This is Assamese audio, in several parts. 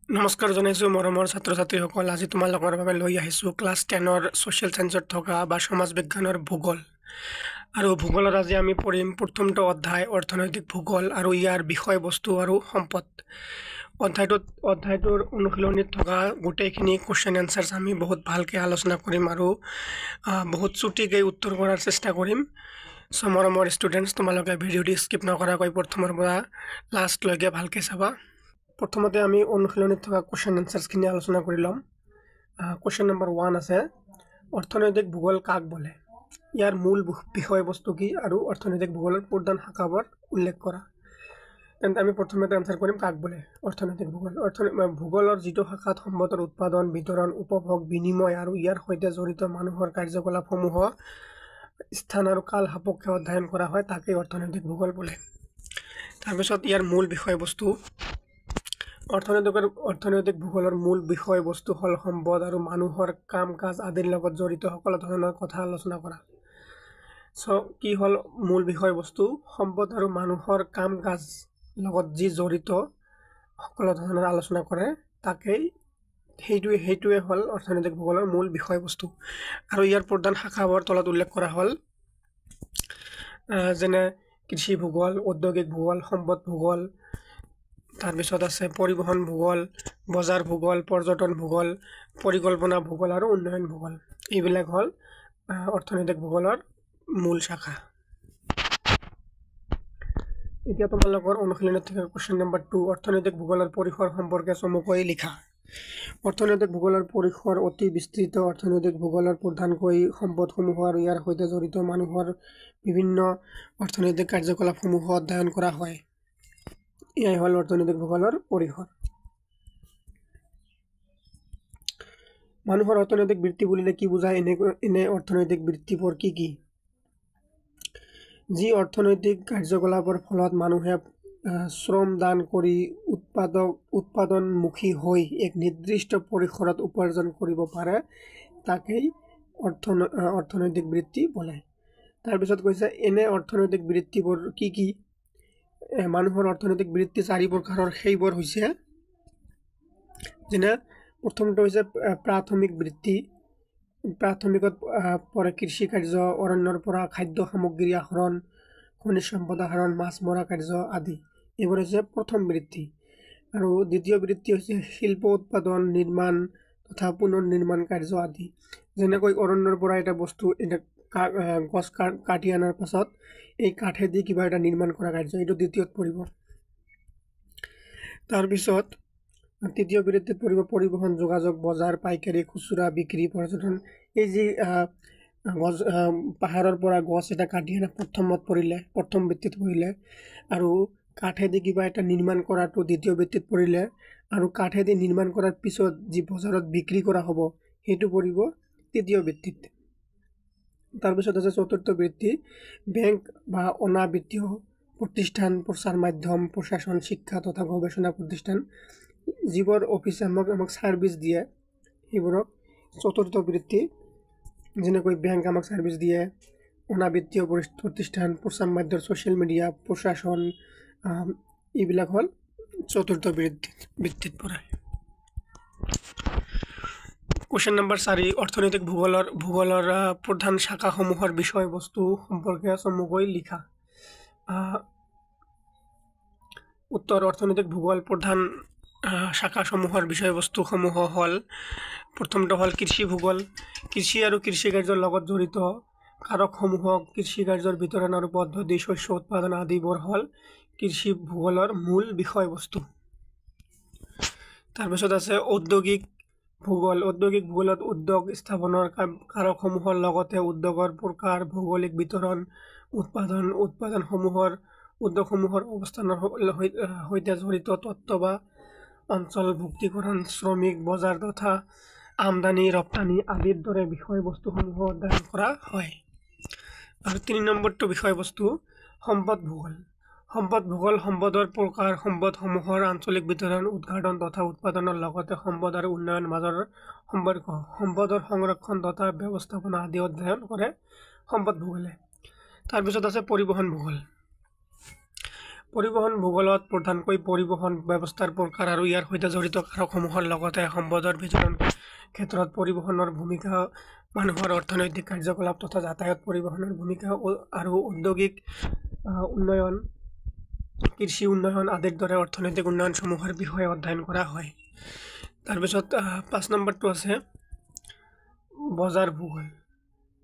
নমস্কাৰ জনাইছোঁ মৰমৰ ছাত্ৰ ছাত্ৰীসকল। আজি তোমালোকৰ বাবে লৈ আহিছোঁ ক্লাছ 10ৰ ছ'চিয়েল ছায়েন্সত থকা বা সমাজ বিজ্ঞানৰ ভূগোল। আৰু ভূগোলত আজি আমি পঢ়িম প্ৰথমটো অধ্যায় অৰ্থনৈতিক ভূগোল আৰু ইয়াৰ বিষয়বস্তু আৰু সম্পদ। অধ্যায়টোৰ অনুশীলনীত থকা গোটেইখিনি কুৱেশ্যন এনচাৰ্ছ আমি বহুত ভালকৈ আলোচনা কৰিম আৰু বহুত চুটিকৈ উত্তৰ কৰাৰ চেষ্টা কৰিম। চ' মৰমৰ ষ্টুডেণ্টছ, তোমালোকে ভিডিঅ'টি স্কিপ নকৰাকৈ প্ৰথমৰ পৰা লাষ্টলৈকে ভালকৈ চাবা। প্ৰথমতে আমি অনুশীলনীত থকা কুৱেশ্যন এনচাৰ্ছখিনি আলোচনা কৰি ল'ম। কুৱেশ্যন নম্বৰ 1 আছে, অৰ্থনৈতিক ভূগোল কাক বোলে? ইয়াৰ মূল বিষয়বস্তু কি আৰু অৰ্থনৈতিক ভূগোলৰ প্ৰধান শাখাবোৰ উল্লেখ কৰা। তেন্তে আমি প্ৰথমতে এনচাৰ কৰিম কাক বোলে। অৰ্থনৈতিক ভূগোল ভূগোলৰ যিটো শাখাত সম্পদৰ উৎপাদন, বিতৰণ, উপভোগ, বিনিময় আৰু ইয়াৰ সৈতে জড়িত মানুহৰ কাৰ্যকলাপসমূহ স্থান আৰু কাল সাপেক্ষে অধ্যয়ন কৰা হয় তাকেই অৰ্থনৈতিক ভূগোল বোলে। তাৰপিছত ইয়াৰ মূল বিষয়বস্তু, অৰ্থনৈতিক ভূগোলৰ মূল বিষয়বস্তু হ'ল সম্পদ আৰু মানুহৰ কাম কাজ আদিৰ লগত জড়িত সকলো ধৰণৰ কথা আলোচনা কৰা। কি হ'ল মূল বিষয়বস্তু? সম্পদ আৰু মানুহৰ কাম কাজ লগত যি জড়িত সকলো ধৰণৰ আলোচনা কৰে তাকেই সেইটোৱে হ'ল অৰ্থনৈতিক ভূগোলৰ মূল বিষয়বস্তু। আৰু ইয়াৰ প্ৰধান শাখাবোৰ তলত উল্লেখ কৰা হ'ল, যেনে কৃষি ভূগোল, ঔদ্যোগিক ভূগোল, সম্পদ ভূগোল, তাৰপিছত আছে পৰিবহণ ভূগোল, বজাৰ ভূগোল, পৰ্যটন ভূগোল, পৰিকল্পনা ভূগোল আৰু উন্নয়ন ভূগোল। এইবিলাক হ'ল অৰ্থনৈতিক ভূগোলৰ মূল শাখা। এতিয়া তোমালোকৰ অনুশীলনত থকা কুৱেশ্যন নম্বৰ 2, অৰ্থনৈতিক ভূগোলৰ পৰিসৰ সম্পৰ্কে চমুকৈ লিখা। অৰ্থনৈতিক ভূগোলৰ পৰিসৰ অতি বিস্তৃত। অৰ্থনৈতিক ভূগোলৰ প্ৰধানকৈ সম্পদসমূহ আৰু ইয়াৰ সৈতে জড়িত মানুহৰ বিভিন্ন অৰ্থনৈতিক কাৰ্যকলাপসমূহ অধ্যয়ন কৰা হয়। এয়াই হ'ল অৰ্থনৈতিক ভূগোলৰ পৰিসৰ। মানুহৰ অৰ্থনৈতিক বৃত্তি বুলিলে কি বুজায়? এনে অৰ্থনৈতিক বৃত্তিবোৰ কি কি? যি অৰ্থনৈতিক কাৰ্যকলাপৰ ফলত মানুহে শ্ৰম দান কৰি উৎপাদনমুখী হৈ এক নিৰ্দিষ্ট পৰিসৰত উপাৰ্জন কৰিব পাৰে তাকেই অৰ্থনৈতিক বৃত্তি বোলে। তাৰপিছত কৈছে এনে অৰ্থনৈতিক বৃত্তিবোৰ কি কি? মানুহৰ অৰ্থনৈতিক বৃত্তি 4 প্ৰকাৰৰ। সেইবোৰ হৈছে, যেনে প্ৰথমটো হৈছে প্ৰাথমিক বৃত্তি। প্ৰাথমিকত পৰে কৃষি কাৰ্য, অৰণ্যৰ পৰা খাদ্য সামগ্ৰী আহৰণ, খনিজ সম্পদ আহৰণ, মাছ মৰা কাৰ্য আদি। এইবোৰ হৈছে প্ৰথম বৃত্তি। আৰু দ্বিতীয় বৃত্তি হৈছে শিল্প উৎপাদন, নিৰ্মাণ তথা পুনৰ নিৰ্মাণ কাৰ্য আদি। যেনেকৈ অৰণ্যৰ পৰা এটা বস্তু গছ কাটি অনাৰ পাছত এই কাঠেদি কিবা এটা নিৰ্মাণ কৰা কাৰ্য, এইটো দ্বিতীয়ত পৰিব। তাৰপিছত তৃতীয় বৃত্তিত পৰিব পৰিবহণ, যোগাযোগ, বজাৰ, পাইকাৰী, খুচুৰা, বিক্ৰী, পৰ্যটন। এই যি পাহাৰৰ পৰা গছ এটা কাটি আনা প্ৰথম বৃত্তিত পৰিলে, আৰু কাঠেদি কিবা এটা নিৰ্মাণ কৰাটো দ্বিতীয় বৃত্তিত পৰিলে, আৰু কাঠেদি নিৰ্মাণ কৰাৰ পিছত যি বজাৰত বিক্ৰী কৰা হ'ব সেইটো পৰিব তৃতীয় বৃত্তিত। তাৰপিছত আছে চতুৰ্থ বৃত্তি, বেংক বা অনাবিত্তীয় প্ৰতিষ্ঠান, প্ৰচাৰ মাধ্যম, প্ৰশাসন, শিক্ষা তথা গৱেষণা প্ৰতিষ্ঠান, যিবোৰ অফিচে আমাক ছাৰ্ভিচ দিয়ে সেইবোৰক চতুৰ্থ বৃত্তি। যেনেকৈ বেংক আমাক ছাৰ্ভিচ দিয়ে, অনাবিত্তীয় প্ৰতিষ্ঠান, প্ৰচাৰ মাধ্যম, ছ'চিয়েল মিডিয়া, প্ৰশাসন, এইবিলাক হ'ল চতুৰ্থ বৃত্তিত পৰে। কুৱেশ্যন নম্বৰ 4, অৰ্থনৈতিক ভূগোলৰ প্ৰধান শাখাসমূহৰ বিষয়বস্তু সম্পৰ্কে চমুকৈ লিখা। উত্তৰ, অৰ্থনৈতিক ভূগোল প্ৰধান শাখাসমূহৰ বিষয়বস্তুসমূহ হ'ল, প্ৰথমটো হ'ল কৃষি ভূগোল। কৃষি আৰু কৃষি কাৰ্যৰ লগত জড়িত কাৰকসমূহক কৃষি কাৰ্যৰ বিতৰণ আৰু পদ্ধতি, শস্য উৎপাদন আদিবোৰ হ'ল কৃষি ভূগোলৰ মূল বিষয়বস্তু। তাৰপিছত আছে ঔদ্যোগিক ভূগোল। ঔদ্যোগিক ভূগোলত উদ্যোগ স্থাপনৰ কাৰকসমূহৰ লগতে উদ্যোগৰ প্ৰকাৰ, ভৌগোলিক বিতৰণ, উদ্যোগসমূহৰ অৱস্থানৰ সৈতে জড়িত তত্ত্ব বা অঞ্চল ভুক্তিকৰণ, শ্ৰমিক, বজাৰ তথা আমদানি ৰপ্তানি আদিৰ দৰে বিষয়বস্তুসমূহ অধ্যয়ন কৰা হয়। আৰু 3 নম্বৰটো বিষয়বস্তু সম্পদ ভূগোল। সম্পদৰ প্ৰকাৰ, সম্পদসমূহৰ আঞ্চলিক বিতৰণ, উৎপাদন তথা উৎপাদনৰ লগতে সম্পদ আৰু উন্নয়নৰ মাজৰ সম্পৰ্ক, সম্পদৰ সংৰক্ষণ তথা ব্যৱস্থাপনা আদি অধ্যয়ন কৰে সম্পদ ভূগোলে। তাৰপিছত আছে পৰিবহণ ভূগোল। পৰিবহণ ভূগোলত প্ৰধানকৈ পৰিবহণ ব্যৱস্থাৰ প্ৰকাৰ আৰু ইয়াৰ সৈতে জড়িত কাৰকসমূহৰ লগতে সম্পদৰ বিতৰণ ক্ষেত্ৰত পৰিবহণৰ ভূমিকা, মানুহৰ অৰ্থনৈতিক কাৰ্যকলাপ তথা যাতায়াত পৰিবহণৰ ভূমিকা আৰু ঔদ্যোগিক উন্নয়ন, কৃষি উন্নয়ন আদিৰ দৰে অৰ্থনৈতিক উন্নয়নসমূহৰ বিষয়ে অধ্যয়ন কৰা হয়। তাৰপিছত 5 নম্বৰটো আছে বজাৰ ভূগোল।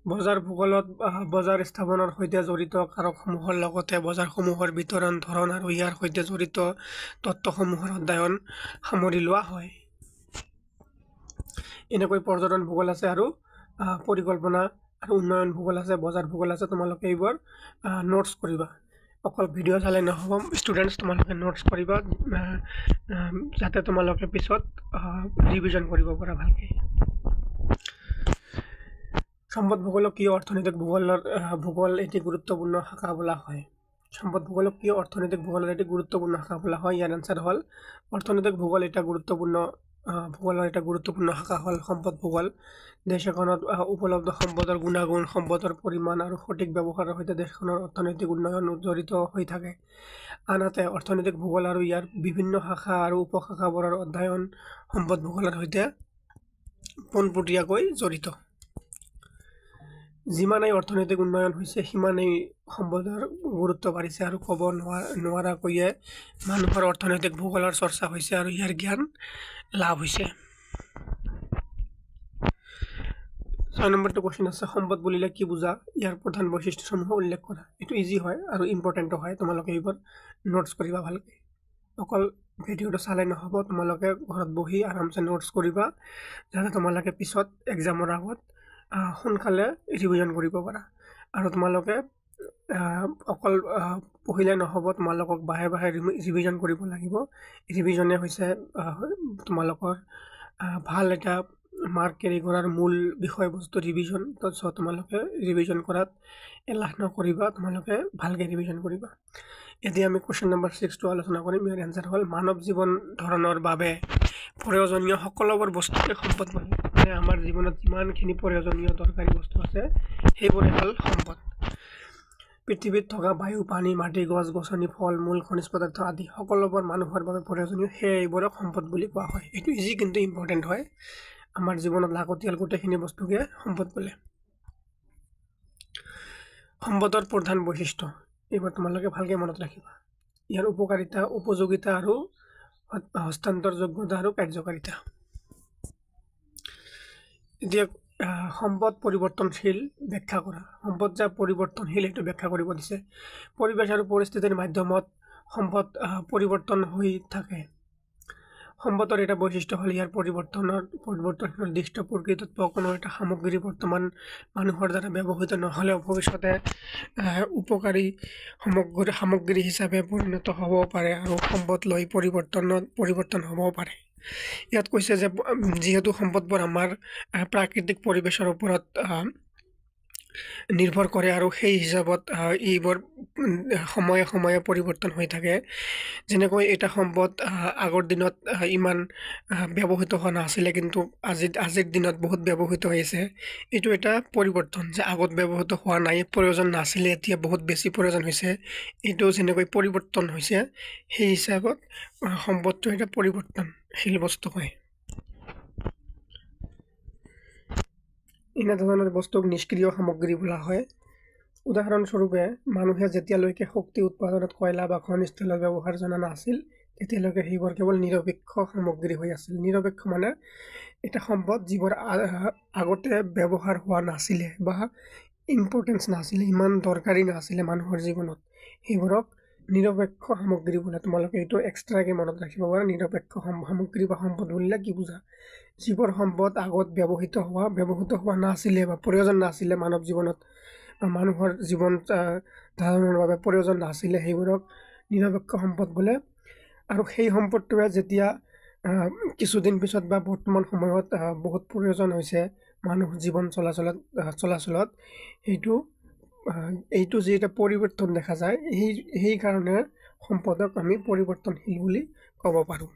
বজাৰ ভূগোলত বজাৰ স্থাপনৰ সৈতে জড়িত কাৰকসমূহৰ লগতে বজাৰসমূহৰ বিতৰণ ধৰণ আৰু ইয়াৰ সৈতে জড়িত তত্ত্বসমূহৰ অধ্যয়ন সামৰি লোৱা হয়। এনেকৈ পৰ্যটন ভূগোল আছে আৰু পৰিকল্পনা আৰু উন্নয়ন ভূগোল আছে, বজাৰ ভূগোল আছে। তোমালোকে এইবোৰ নোটছ কৰিবা, অকল ভিডিঅ' চালে নহ'ব ষ্টুডেণ্টছ, তোমালোকে নোটছ কৰিবা যাতে তোমালোকে পিছত ৰিভিজন কৰিব পৰা ভালকৈ। সম্পদ ভূগোলক কিয় অৰ্থনৈতিক ভূগোল এটি গুৰুত্বপূৰ্ণ শাখা বোলা হয়? সম্পদ ভূগোলক কিয় অৰ্থনৈতিক ভূগোলৰ এটি গুৰুত্বপূৰ্ণ শাখা বোলা হয়? ইয়াৰ এনচাৰ হ'ল অৰ্থনৈতিক ভূগোল এটা ভূগোলৰ এটা গুৰুত্বপূৰ্ণ শাখা হ'ল সম্পদ ভূগোল। দেশ এখনত উপলব্ধ সম্পদৰ গুণাগুণ, সম্পদৰ পৰিমাণ আৰু সঠিক ব্যৱহাৰৰ সৈতে দেশখনৰ অৰ্থনৈতিক উন্নয়ন জড়িত হৈ থাকে। আনহাতে অৰ্থনৈতিক ভূগোল আৰু ইয়াৰ বিভিন্ন শাখা আৰু উপশাখাবোৰৰ অধ্যয়ন সম্পদ ভূগোলৰ সৈতে পোনপটীয়াকৈ জড়িত। যিমানেই অৰ্থনৈতিক উন্নয়ন হৈছে সিমানেই সম্পদৰ গুৰুত্ব বাঢ়িছে আৰু ক'ব নোৱাৰাকৈয়ে মানুহৰ অৰ্থনৈতিক ভূগোলৰ চৰ্চা হৈছে আৰু ইয়াৰ জ্ঞান লাভ হৈছে। 6 নম্বৰটো কুৱেশ্যন আছে সম্পদ বুলিলে কি বুজা? ইয়াৰ প্ৰধান বৈশিষ্ট্যসমূহ উল্লেখ কৰা। এইটো ইজি হয় আৰু ইম্পৰ্টেণ্টো হয়, তোমালোকে এইবোৰ নোটছ কৰিবা ভালকৈ। অকল ভিডিঅ'টো চালে নহ'ব, তোমালোকে ঘৰত বহি আৰামছে নোটছ কৰিবা যাতে তোমালোকে পিছত এক্সামৰ আগত সোনকালে ৰিভিজন কৰিব পাৰা। আৰু তোমালোকে অকল পঢ়িলে নহ'ব, তোমালোকক বাহে বাহে ৰিভিজন কৰিব লাগিব। ৰিভিজনে হৈছে তোমালোকৰ ভাল এটা মাৰ্ক কেৰি কৰাৰ মূল বিষয়বস্তু ৰিভিজন। চ' তোমালোকে ৰিভিজন কৰাত এলাহ নকৰিবা, তোমালোকে ভালকৈ ৰিভিজন কৰিবা। এতিয়া আমি কুৱেশ্যন নম্বৰ 6টো আলোচনা কৰিম। ইয়াৰ এনচাৰ হ'ল মানৱ জীৱন ধাৰণৰ বাবে প্ৰয়োজনীয় সকলোবোৰ বস্তুকে সম্পদ মানে আমাৰ জীৱনত যিমানখিনি প্ৰয়োজনীয় দৰকাৰী বস্তু আছে সেইবোৰে হ'ল সম্পদ। পৃথিৱীত থকা বায়ু, পানী, মাটি, গছ গছনি, ফল মূল, খনিজ পদাৰ্থ আদি সকলোবোৰ মানুহৰ বাবে প্ৰয়োজনীয়, সেয়ে এইবোৰক সম্পদ বুলি কোৱা হয়। এইটো ইজি কিন্তু ইম্পৰ্টেণ্ট হয়। আমাৰ জীৱনত লাগতিয়াল গোটেইখিনি বস্তুকে সম্পদ বোলে। সম্পদৰ প্ৰধান বৈশিষ্ট্য, এইবোৰ তোমালোকে ভালকৈ মনত ৰাখিবা। ইয়াৰ উপকাৰিতা, উপযোগিতা আৰু হস্তান্তৰযোগ্যতা আৰু কাৰ্যকাৰিতা। এতিয়া সম্পদ পৰিৱৰ্তনশীল ব্যাখ্যা কৰা। সম্পদ যে পৰিৱৰ্তনশীল সেইটো ব্যাখ্যা কৰিব দিছে। পৰিৱেশ আৰু পৰিস্থিতিৰ মাধ্যমত সম্পদ পৰিৱৰ্তন হৈ থাকে। সম্পদৰ এটা বৈশিষ্ট্য হ'ল ইয়াৰ পৰিৱৰ্তনশীল দিশটো প্ৰকৃতত কোনো এটা সামগ্ৰী বৰ্তমান মানুহৰ দ্বাৰা ব্যৱহৃত নহ'লেও ভৱিষ্যতে উপকাৰী সামগ্ৰী হিচাপে পৰিণত হ'ব পাৰে আৰু সম্পদ লৈ পৰিৱৰ্তন হ'বও পাৰে। ইয়াত কৈছে যে যিহেতু সম্পদবোৰ আমাৰ প্ৰাকৃতিক পৰিৱেশৰ ওপৰত নিৰ্ভৰ কৰে আৰু সেই হিচাপত এইবোৰ সময়ে সময়ে পৰিৱৰ্তন হৈ থাকে। যেনেকৈ এটা সম্পদ আগৰ দিনত ইমান ব্যৱহৃত হোৱা নাছিলে কিন্তু আজিৰ দিনত বহুত ব্যৱহৃত হৈছে। এইটো এটা পৰিৱৰ্তন যে আগত ব্যৱহৃত হোৱা নাই, প্ৰয়োজন নাছিলে, এতিয়া বহুত বেছি প্ৰয়োজন হৈছে। এইটো যেনেকৈ পৰিৱৰ্তন হৈছে সেই হিচাপত সম্পদটো এটা পৰিৱৰ্তনশীল বস্তু হয়। এনেধৰণৰ বস্তুক নিষ্ক্ৰিয় সামগ্ৰী বোলা হয়। উদাহৰণস্বৰূপে মানুহে যেতিয়ালৈকে শক্তি উৎপাদনত কয়লা বা খনিজ তেলৰ ব্যৱহাৰ জনা নাছিল তেতিয়ালৈকে সেইবোৰ কেৱল নিৰপেক্ষ সামগ্ৰী হৈ আছিল। নিৰপেক্ষ মানে এটা সম্পদ যিবোৰ আগতে ব্যৱহাৰ হোৱা নাছিলে বা ইম্পৰ্টেঞ্চ নাছিলে, ইমান দৰকাৰী নাছিলে মানুহৰ জীৱনত, সেইবোৰক নিৰপেক্ষ সামগ্ৰী বোলে। তোমালোকে এইটো এক্সট্ৰাকৈ মনত ৰাখিব পাৰা। নিৰপেক্ষ সামগ্ৰী বা সম্পদ বুলিলে কি বুজা? যিবোৰ সম্পদ আগত ব্যৱহৃত হোৱা নাছিলে বা প্ৰয়োজন নাছিলে মানৱ জীৱনত বা মানুহৰ জীৱন ধাৰণৰ বাবে প্ৰয়োজন নাছিলে, সেইবোৰক নিৰপেক্ষ সম্পদ বোলে। আৰু সেই সম্পদটোৱে যেতিয়া কিছুদিন পিছত বা বৰ্তমান সময়ত বহুত প্ৰয়োজন হৈছে মানুহ জীৱন চলাচলত এইটো যি এটা পৰিৱৰ্তন দেখা যায় সেইকাৰণে সম্পদক আমি পৰিৱৰ্তনশীল বুলি ক'ব পাৰোঁ।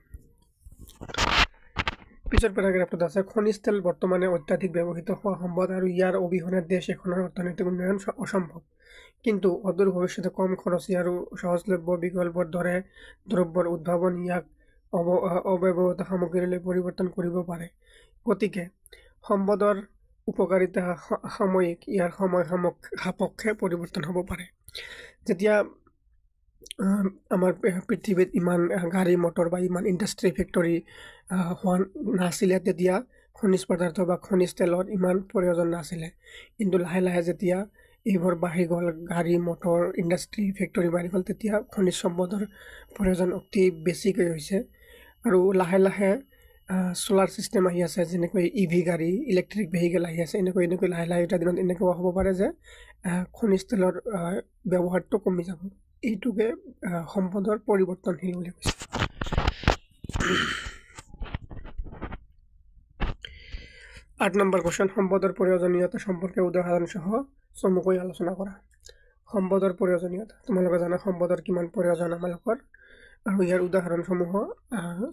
পিছৰ পেৰাগ্ৰাফটোত আছে খনিজ তেল বৰ্তমানে অত্যাধিক ব্যৱহৃত হোৱা সম্পদ আৰু ইয়াৰ অবিহনে দেশ এখনৰ অৰ্থনৈতিক উন্নয়ন অসম্ভৱ কিন্তু অদূৰ ভৱিষ্যতে কম খৰচী আৰু সহজলভ্য বিকল্পৰ দৰে দ্ৰব্যৰ উদ্ভাৱন ইয়াক অব্যৱহৃত সামগ্ৰীলৈ পৰিৱৰ্তন কৰিব পাৰে গতিকে সম্পদৰ উপকাৰিতা সাময়িক ইয়াৰ সময় সাপেক্ষে পৰিৱৰ্তন হ'ব পাৰে যেতিয়া আমাৰ পৃথিৱীত ইমান গাড়ী মটৰ বা ইমান ইণ্ডাষ্ট্ৰি ফেক্টৰী হোৱা নাছিলে তেতিয়া খনিজ পদাৰ্থ বা খনিজ তেলৰ ইমান প্ৰয়োজন নাছিলে কিন্তু লাহে লাহে যেতিয়া এইবোৰ বাঢ়ি গ'ল গাড়ী মটৰ ইণ্ডাষ্ট্ৰি ফেক্টৰী বাঢ়ি গ'ল তেতিয়া খনিজ সম্পদৰ প্ৰয়োজন অতি বেছিকৈ হৈছে আৰু লাহে লাহে সোলাৰ চিষ্টেম আহি আছে যেনেকৈ ইভি গাড়ী ইলেক্ট্ৰিক ভেহিকেল আহি আছে এনেকৈ লাহে লাহে এটা দিনত এনেকুৱা হ'ব পাৰে যে খনিজ তেলৰ ব্যৱহাৰটো কমি যাব এইটোকে সম্পদৰ পৰিৱৰ্তনশীল বুলি কৈছে 8 নম্বৰ কোৱেশ্চন সম্পদৰ প্ৰয়োজনীয়তা সম্পৰ্কে উদাহৰণ সহ চমুকৈ আলোচনা কৰা সম্পদৰ প্ৰয়োজনীয়তা তোমালোকে জানা সম্পদৰ কিমান প্ৰয়োজন আমালোকৰ আৰু ইয়াৰ উদাহৰণসমূহ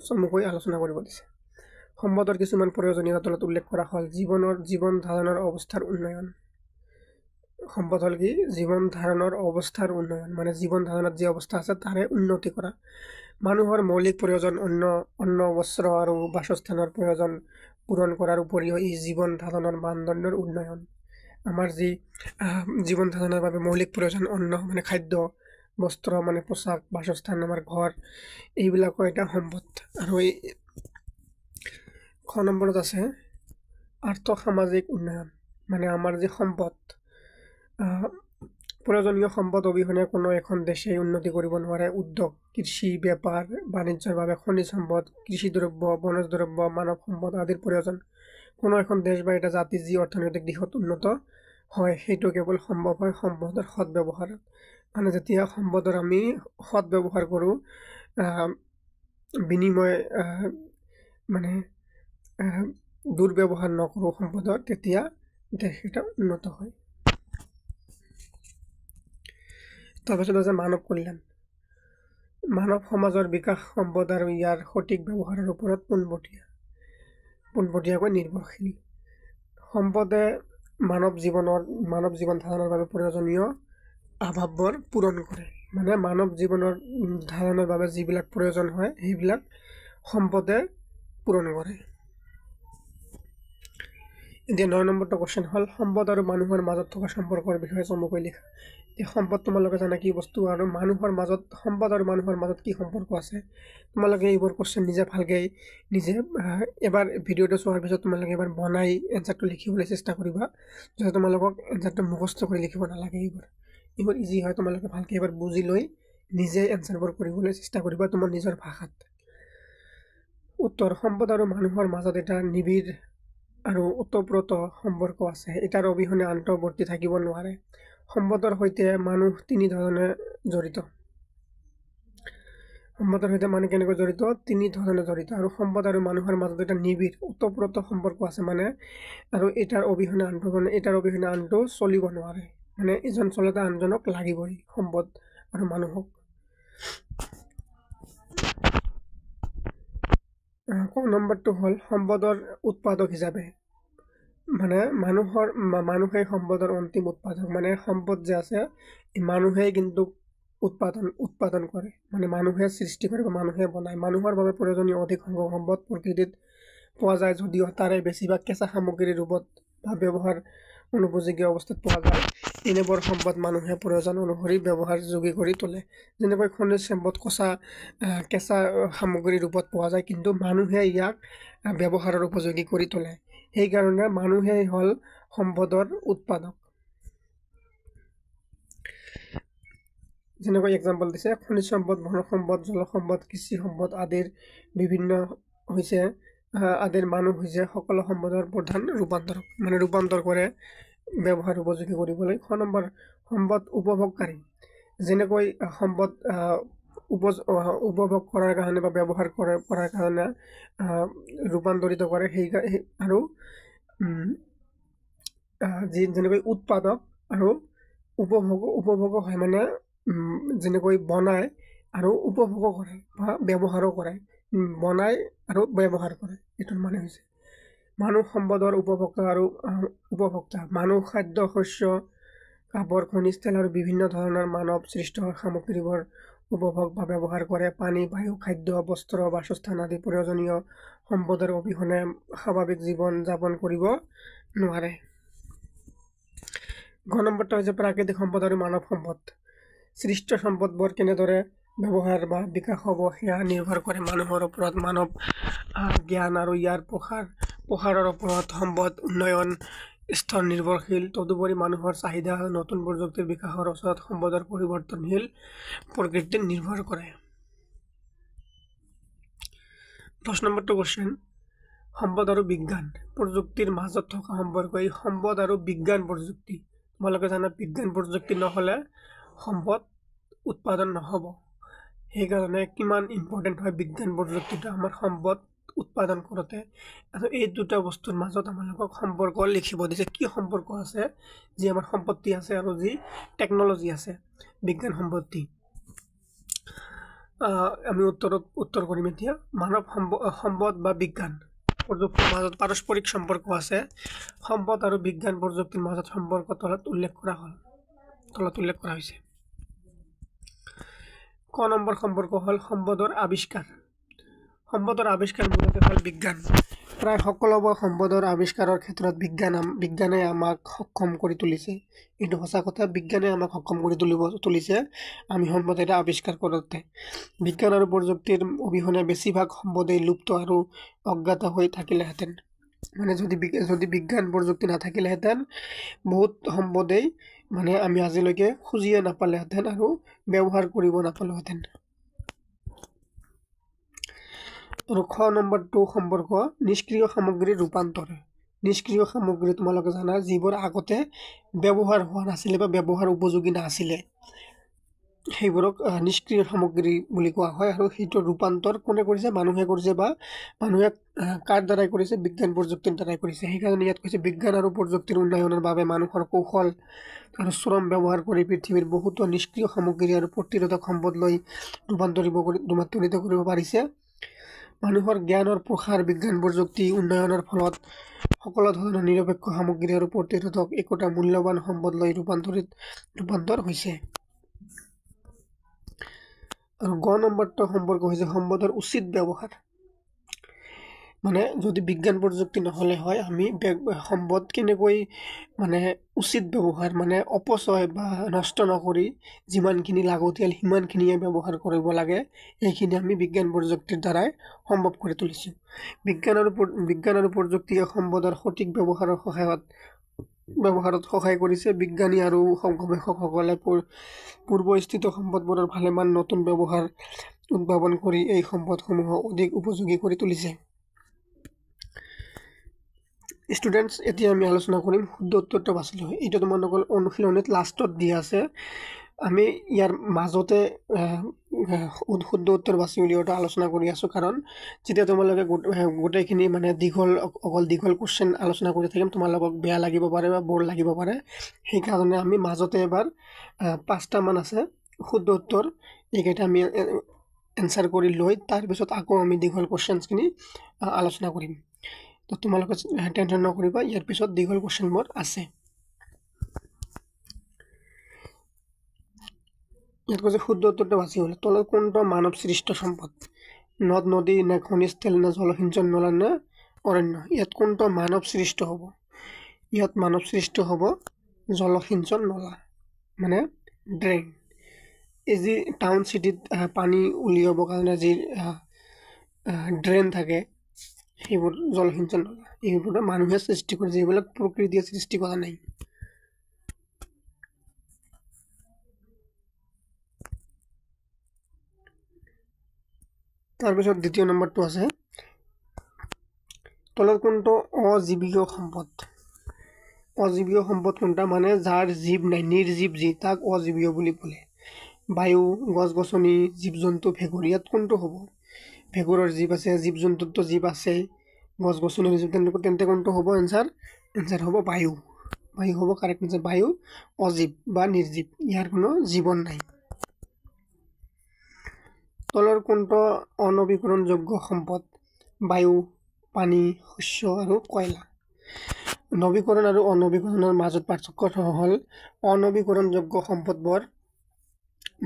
চমুকৈ আলোচনা কৰিব দিছে সম্পদৰ কিছুমান প্ৰয়োজনীয়তা তলত উল্লেখ কৰা হ'ল জীৱন ধাৰণৰ অৱস্থাৰ উন্নয়ন সম্পদ হ'ল কি জীৱন ধাৰণৰ অৱস্থাৰ উন্নয়ন মানে জীৱন ধাৰণত যি অৱস্থা আছে তাৰে উন্নতি কৰা মানুহৰ মৌলিক প্ৰয়োজন অন্ন বস্ত্ৰ আৰু বাসস্থানৰ প্ৰয়োজন পূৰণ কৰাৰ উপৰিও এই জীৱন ধাৰণৰ মানদণ্ডৰ উন্নয়ন আমাৰ যি জীৱন ধাৰণৰ বাবে মৌলিক প্ৰয়োজন অন্ন মানে খাদ্য বস্ত্ৰ মানে পোছাক বাসস্থান আমাৰ ঘৰ এইবিলাকৰ এটা সম্পদ আৰু এই খ নম্বৰত আছে আৰ্থ সামাজিক উন্নয়ন মানে আমাৰ যি সম্পদ প্ৰয়োজনীয় সম্পদ অবিহনে কোনো এখন দেশে উন্নতি কৰিব নোৱাৰে উদ্যোগ কৃষি বেপাৰ বাণিজ্যৰ বাবে খনিজ সম্পদ কৃষি দ্ৰব্য বনজ দ্ৰব্য মানৱ সম্পদ আদিৰ প্ৰয়োজন কোনো এখন দেশ বা এটা জাতি যি অৰ্থনৈতিক দিশত উন্নত হয় সেইটো কেৱল সম্ভৱ হয় সম্পদৰ সৎ ব্যৱহাৰ মানে যেতিয়া সম্পদৰ আমি সৎ ব্যৱহাৰ কৰোঁ বিনিময় মানে দুৰ্ব্যৱহাৰ নকৰোঁ সম্পদৰ তেতিয়া দেশ এটা উন্নত হয় তাৰপিছত আছে মানৱ কল্যাণ মানৱ সমাজৰ বিকাশ সম্পদ আৰু ইয়াৰ সঠিক ব্যৱহাৰৰ ওপৰত পোনপটীয়াকৈ নিৰ্ভৰশীল সম্পদে মানৱ জীৱন ধাৰণৰ বাবে প্ৰয়োজনীয় অভাৱবোৰ পূৰণ কৰে মানে মানৱ জীৱনৰ ধাৰণৰ বাবে যিবিলাক প্ৰয়োজন হয় সেইবিলাক সম্পদে পূৰণ কৰে এতিয়া 9 নম্বৰটো কোৱেশ্চন হ'ল সম্পদ আৰু মানুহৰ মাজত থকা সম্পৰ্কৰ বিষয়ে চমুকৈ লিখা এই সম্পদ তোমালোকে জানা কি বস্তু আৰু মানুহৰ মাজত সম্পদ আৰু মানুহৰ মাজত কি সম্পৰ্ক আছে তোমালোকে এইবোৰ কোৱেশ্চন নিজে ভালকৈ নিজে এবাৰ ভিডিঅ'টো চোৱাৰ পিছত তোমালোকে এবাৰ বনাই এনসাৰটো লিখিবলৈ চেষ্টা কৰিবা যাতে তোমালোকক এনসাৰটো মুখস্থ কৰি লিখিব নালাগে এইবোৰ ইজি হয় তোমালোকে ভালকৈ এবাৰ বুজি লৈ নিজে এনসাৰবোৰ কৰিবলৈ চেষ্টা কৰিবা তোমাৰ নিজৰ ভাষাত উত্তৰ সম্পদ আৰু মানুহৰ মাজত এটা নিবিড় আৰু ওতঃপ্ৰোত সম্পৰ্ক আছে এটাৰ অবিহনে আন্তঃৱৰ্তী থাকিব নোৱাৰে সম্পদৰ সৈতে মানুহ তিনি ধৰণে জড়িত সম্পদৰ সৈতে মানুহ কেনেকৈ জড়িত তিনি ধৰণে জড়িত আৰু সম্পদ আৰু মানুহৰ মাজত এটা নিবিড় ওতঃপ্ৰোত সম্পৰ্ক আছে মানে আৰু এটাৰ অবিহনে আনটো চলিব নোৱাৰে মানে এজন চলাতে আনজনক লাগিবই সম্পদ আৰু মানুহক নম্বৰটো হ'ল সম্পদৰ উৎপাদক হিচাপে মানে মানুহে সম্পদৰ অন্তিম উৎপাদক মানে সম্পদ যে আছে মানুহেই কিন্তু উৎপাদন কৰে মানে মানুহে সৃষ্টি কৰে বা মানুহে বনায় মানুহৰ বাবে প্ৰয়োজনীয় অধিক সংখ্যক সম্পদ প্ৰকৃতিত পোৱা যায় যদিও তাৰে বেছিভাগ কেঁচা সামগ্ৰীৰ ৰূপত বা ব্যৱহাৰ অনুপযোগী অৱস্থাত পোৱা যায় এনেবোৰ সম্পদ মানুহে প্ৰয়োজন অনুসৰি ব্যৱহাৰযোগ্য কৰি তোলে যেনেকৈ খনিজ সম্পদ কেঁচা সামগ্ৰীৰ ৰূপত পোৱা যায় কিন্তু মানুহে ইয়াক ব্যৱহাৰৰ উপযোগী কৰি তোলে সেইকাৰণে মানুহেই হ'ল সম্পদৰ উৎপাদক যেনেকৈ এক্সাম্পল দিছে খনিজ সম্পদ বনজ সম্পদ জল সম্পদ কৃষি সম্পদ আদিৰ বিভিন্ন হৈছে আদিৰ মানুহ হৈছে সকলো সম্পদৰ প্ৰধান ৰূপান্তৰক মানে ৰূপান্তৰ কৰে ব্যৱহাৰ উপযোগী কৰিবলৈ 6 নম্বৰ সম্পদ উপভোগকাৰী যেনেকৈ সম্পদ উপভোগ কৰাৰ কাৰণে বা ব্যৱহাৰ কৰাৰ কাৰণে ৰূপান্তৰিত কৰে সেই আৰু যেনেকৈ উৎপাদক আৰু উপভোগ হয় মানে যেনেকৈ বনায় আৰু উপভোগ কৰে বা ব্যৱহাৰো কৰে বনাই আৰু ব্যৱহাৰ কৰে। এইটোৰ মানে হৈছে মানুহ সম্পদৰ উপভোক্তা আৰু উপভোক্তা। মানুহ খাদ্য, শস্য, কাপড়, খনিজ তেল আৰু বিভিন্ন ধৰণৰ মানৱ সৃষ্ট সামগ্ৰীবোৰ উপভোগ বা ব্যৱহাৰ কৰে। পানী, বায়ু, খাদ্য, বস্ত্ৰ, বাসস্থান আদি প্ৰয়োজনীয় সম্পদৰ অবিহনে স্বাভাৱিক জীৱন যাপন কৰিব নোৱাৰে। নম্বৰটো হৈছে প্ৰাকৃতিক সম্পদ আৰু মানৱ সম্পদ। সৃষ্ট সম্পদবোৰ কেনেদৰে ব্যৱহাৰ বা বিকাশ হ'ব সেয়া নিৰ্ভৰ কৰে মানুহৰ ওপৰত। মানৱ জ্ঞান আৰু ইয়াৰ প্ৰসাৰৰ ওপৰত সম্পদ উন্নয়ন স্তৰ নিৰ্ভৰশীল। তদুপৰি মানুহৰ চাহিদা, নতুন প্ৰযুক্তিৰ বিকাশৰ ওচৰত সম্পদৰ পৰিৱৰ্তনশীল প্ৰকৃতি নিৰ্ভৰ কৰে। 10 নম্বৰটো কোৱেশ্চন, সম্পদ আৰু বিজ্ঞান প্ৰযুক্তিৰ মাজত থকা সম্পৰ্ক। এই সম্পদ আৰু বিজ্ঞান প্ৰযুক্তি, তোমালোকে জানা বিজ্ঞান প্ৰযুক্তি নহ'লে সম্পদ উৎপাদন নহ'ব। সেইকাৰণে কিমান ইম্পৰ্টেণ্ট হয় বিজ্ঞান প্ৰযুক্তিটো আমাৰ সম্পদ উৎপাদন কৰোঁতে। আৰু এই দুটা বস্তুৰ মাজত আমালোকক সম্পৰ্ক লিখিব দিছে। কি সম্পৰ্ক আছে? যি আমাৰ সম্পত্তি আছে আৰু যি টেকন'লজি আছে, বিজ্ঞান সম্পত্তি। আমি উত্তৰ কৰিম এতিয়া। মানৱ সম্পদ বা বিজ্ঞান প্ৰযুক্তিৰ মাজত পাৰস্পৰিক সম্পৰ্ক আছে। সম্পদ আৰু বিজ্ঞান প্ৰযুক্তিৰ মাজত সম্পৰ্ক তলত উল্লেখ কৰা হৈছে। ক নম্বৰ সম্পৰ্ক হ'ল সম্পদৰ আৱিষ্কাৰ। সম্পদৰ আৱিষ্কাৰ মূলতঃ হ'ল বিজ্ঞান। প্ৰায় সকলোবোৰ সম্পদৰ আৱিষ্কাৰৰ ক্ষেত্ৰত বিজ্ঞানে আমাক সক্ষম কৰি তুলিছে। এইটো সঁচা কথা, বিজ্ঞানে আমাক সক্ষম কৰি তুলিছে আমি সম্পদ এটা আৱিষ্কাৰ কৰোঁতে। বিজ্ঞান আৰু প্ৰযুক্তিৰ অবিহনে বেছিভাগ সম্পদেই লুপ্ত আৰু অজ্ঞাত হৈ থাকিলেহেঁতেন। মানে যদি বিজ্ঞান প্ৰযুক্তি নাথাকিলেহেঁতেন বহুত সম্পদেই মানে আমি আজিলৈকে খুজিয়ে নাপালেহেঁতেন আৰু ব্যৱহাৰ কৰিব নাপালোহেঁতেন। আৰু খ নম্বৰটো সম্পৰ্ক নিষ্ক্ৰিয় সামগ্ৰীৰ ৰূপান্তৰ। নিষ্ক্ৰিয় সামগ্ৰী তোমালোকে জানা যিবোৰ আগতে ব্যৱহাৰ হোৱা নাছিলে বা ব্যৱহাৰ উপযোগী নাছিলে, সেইবোৰক নিষ্ক্ৰিয় সামগ্ৰী বুলি কোৱা হয়। আৰু সেইটো ৰূপান্তৰ কোনে কৰিছে? মানুহে কৰিছে, বা মানুহে কাৰ দ্বাৰাই কৰিছে? বিজ্ঞান প্ৰযুক্তিৰ দ্বাৰাই কৰিছে। সেইকাৰণে ইয়াত কৈছে বিজ্ঞান আৰু প্ৰযুক্তিৰ উন্নয়নৰ বাবে মানুহৰ কৌশল আৰু শ্ৰম ব্যৱহাৰ কৰি পৃথিৱীৰ বহুতো নিষ্ক্ৰিয় সামগ্ৰী আৰু প্ৰতিৰোধক সম্পদলৈ ৰূপান্তৰিত কৰিব পাৰিছে। মানুহৰ জ্ঞানৰ প্ৰসাৰ, বিজ্ঞান প্ৰযুক্তি উন্নয়নৰ ফলত সকলো ধৰণৰ নিৰপেক্ষ সামগ্ৰী আৰু প্ৰতিৰোধক একোটা মূল্যৱান সম্পদলৈ ৰূপান্তৰ হৈছে। আৰু গ নম্বৰটো সম্পৰ্ক হৈছে সম্পদৰ উচিত ব্যৱহাৰ। মানে যদি বিজ্ঞান প্ৰযুক্তি নহ'লে হয়, আমি সম্পদ কেনেকৈ মানে উচিত ব্যৱহাৰ, মানে অপচয় বা নষ্ট নকৰি যিমানখিনি লাগতিয়াল সিমানখিনিয়ে ব্যৱহাৰ কৰিব লাগে, সেইখিনি আমি বিজ্ঞান প্ৰযুক্তিৰ দ্বাৰাই সম্ভৱ কৰি তুলিছোঁ। বিজ্ঞান আৰু প্ৰযুক্তিয়ে সম্পদৰ সঠিক ব্যৱহাৰত সহায় কৰিছে। বিজ্ঞানী আৰু গৱেষকসকলে পূৰ্বস্থিত সম্পদবোৰৰ ভালেমান নতুন ব্যৱহাৰ উদ্ভাৱন কৰি এই সম্পদসমূহক অধিক উপযোগী কৰি তুলিছে। ষ্টুডেণ্টছ, এতিয়া আমি আলোচনা কৰিম শুদ্ধ উত্তৰটো বাছি লোৱা। এইটো তোমালোকৰ অনুশীলনীত লাষ্টত দিয়া আছে। আমি ইয়াৰ মাজতে শুদ্ধ উত্তৰ বাছি উলিওৱাটো আলোচনা কৰি আছোঁ, কাৰণ যেতিয়া তোমালোকে গোটেইখিনি মানে অকল দীঘল কুৱেশ্যন আলোচনা কৰি থাকিম, তোমালোকক বেয়া লাগিব পাৰে বা বৰ লাগিব পাৰে। সেইকাৰণে আমি মাজতে এবাৰ 5টামান আছে শুদ্ধ উত্তৰ, এইকেইটা আমি এনচাৰ কৰি লৈ তাৰপিছত আকৌ আমি দীঘল কুৱেশ্যনছখিনি আলোচনা কৰিম। তো তোমালোকে টেনশ্যন নকৰিবা, ইয়াৰ পিছত দীঘল কুৱেশ্যনবোৰ আছে। ইয়াত কৈছে শুদ্ধ উত্তৰটো বাছি হ'লে তলত কোনটো মানৱ সৃষ্ট সম্পদ? নদ নদী নে খনিজ তেল নে জলসিঞ্চন নলা নে অৰণ্য? ইয়াত কোনটো মানৱ সৃষ্ট হ'ব? ইয়াত মানৱ সৃষ্ট হ'ব জলসিঞ্চন নলা, মানে ড্ৰেইন। এই যি টাউন চিটিত পানী উলিয়াবৰ কাৰণে যি ড্ৰেইন থাকে, সেইবোৰ জলসিঞ্চন নলা। এইবোৰ মানুহে সৃষ্টি কৰে, যিবিলাক প্ৰকৃতিয়ে সৃষ্টি কৰা নাই। তাৰপিছত দ্বিতীয় নম্বৰটো আছে তলত কোনটো অজীৱীয় সম্পদ? অজীৱীয় সম্পদ কোনটা? মানে যাৰ জীৱ নাই, নিৰ্জীৱ যি, তাক অজীৱীয় বুলি ক'লে। বায়ু, গছ গছনি, জীৱ জন্তু, ভেঁকুৰ। ইয়াত কোনটো হ'ব? ভেঁকুৰৰ জীৱ আছে, জীৱ জন্তুতো জীৱ আছে, গছ গছনিৰ জীৱ, তেন্তে কোনটো হ'ব এনচাৰ? এনচাৰ হ'ব বায়ু। বায়ু হ'ব কাৰেক্ট এনচাৰ। বায়ু অজীৱ বা নিৰ্জীৱ, ইয়াৰ কোনো জীৱন নাই। তলৰ কোনটো অনবীকৰণযোগ্য সম্পদ? বায়ু, পানী, শস্য আৰু কয়লা। নবীকৰণ আৰু অনবীকৰণৰ মাজত পাৰ্থক্যটো হ'ল অনবীকৰণযোগ্য সম্পদবোৰ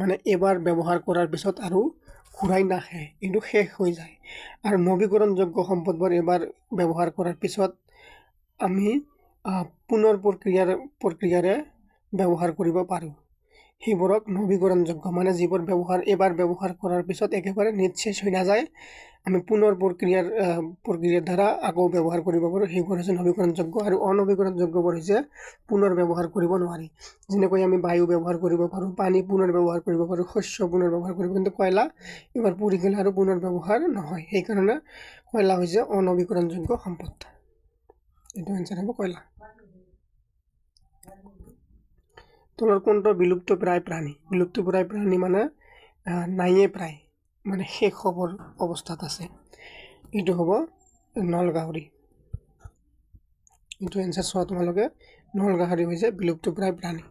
মানে এবাৰ ব্যৱহাৰ কৰাৰ পিছত আৰু ঘূৰাই নাহে, কিন্তু শেষ হৈ যায়। আৰু নবীকৰণযোগ্য সম্পদবোৰ এবাৰ ব্যৱহাৰ কৰাৰ পিছত আমি পুনৰ প্ৰক্ৰিয়াৰে ব্যৱহাৰ কৰিব পাৰোঁ। সেইবোৰক নবীকৰণযোগ্য, মানে যিবোৰ এবাৰ ব্যৱহাৰ কৰাৰ পিছত একেবাৰে নিঃশেষ হৈ নাযায়, আমি পুনৰ প্ৰক্ৰিয়াৰ দ্বাৰা আকৌ ব্যৱহাৰ কৰিব পাৰোঁ, সেইবোৰ হৈছে নবীকৰণযোগ্য। আৰু অনবীকৰণযোগ্যবোৰ হৈছে পুনৰ ব্যৱহাৰ কৰিব নোৱাৰি। যেনেকৈ আমি বায়ু ব্যৱহাৰ কৰিব পাৰোঁ, পানী পুনৰ ব্যৱহাৰ কৰিব পাৰোঁ, শস্য পুনৰ ব্যৱহাৰ কৰিব, কিন্তু কয়লা এবাৰ পুৰি গ'লে আৰু পুনৰ ব্যৱহাৰ নহয়। সেইকাৰণে কয়লা হৈছে অনবীকৰণযোগ্য সম্পদ। এইটো এনচাৰ হ'ব কয়লা। তলৰ কোনটো বিলুপ্তপ্ৰায় প্ৰাণী? বিলুপ্তপ্ৰায় প্ৰাণী মানে নাইয়ে প্ৰায়, মানে শেষ হ'বৰ অৱস্থাত আছে। এইটো হ'ব নলগাহৰি। এইটো এনচাৰ চোৱা তোমালোকে, নলগাহৰি হৈছে বিলুপ্তপ্ৰায় প্ৰাণী।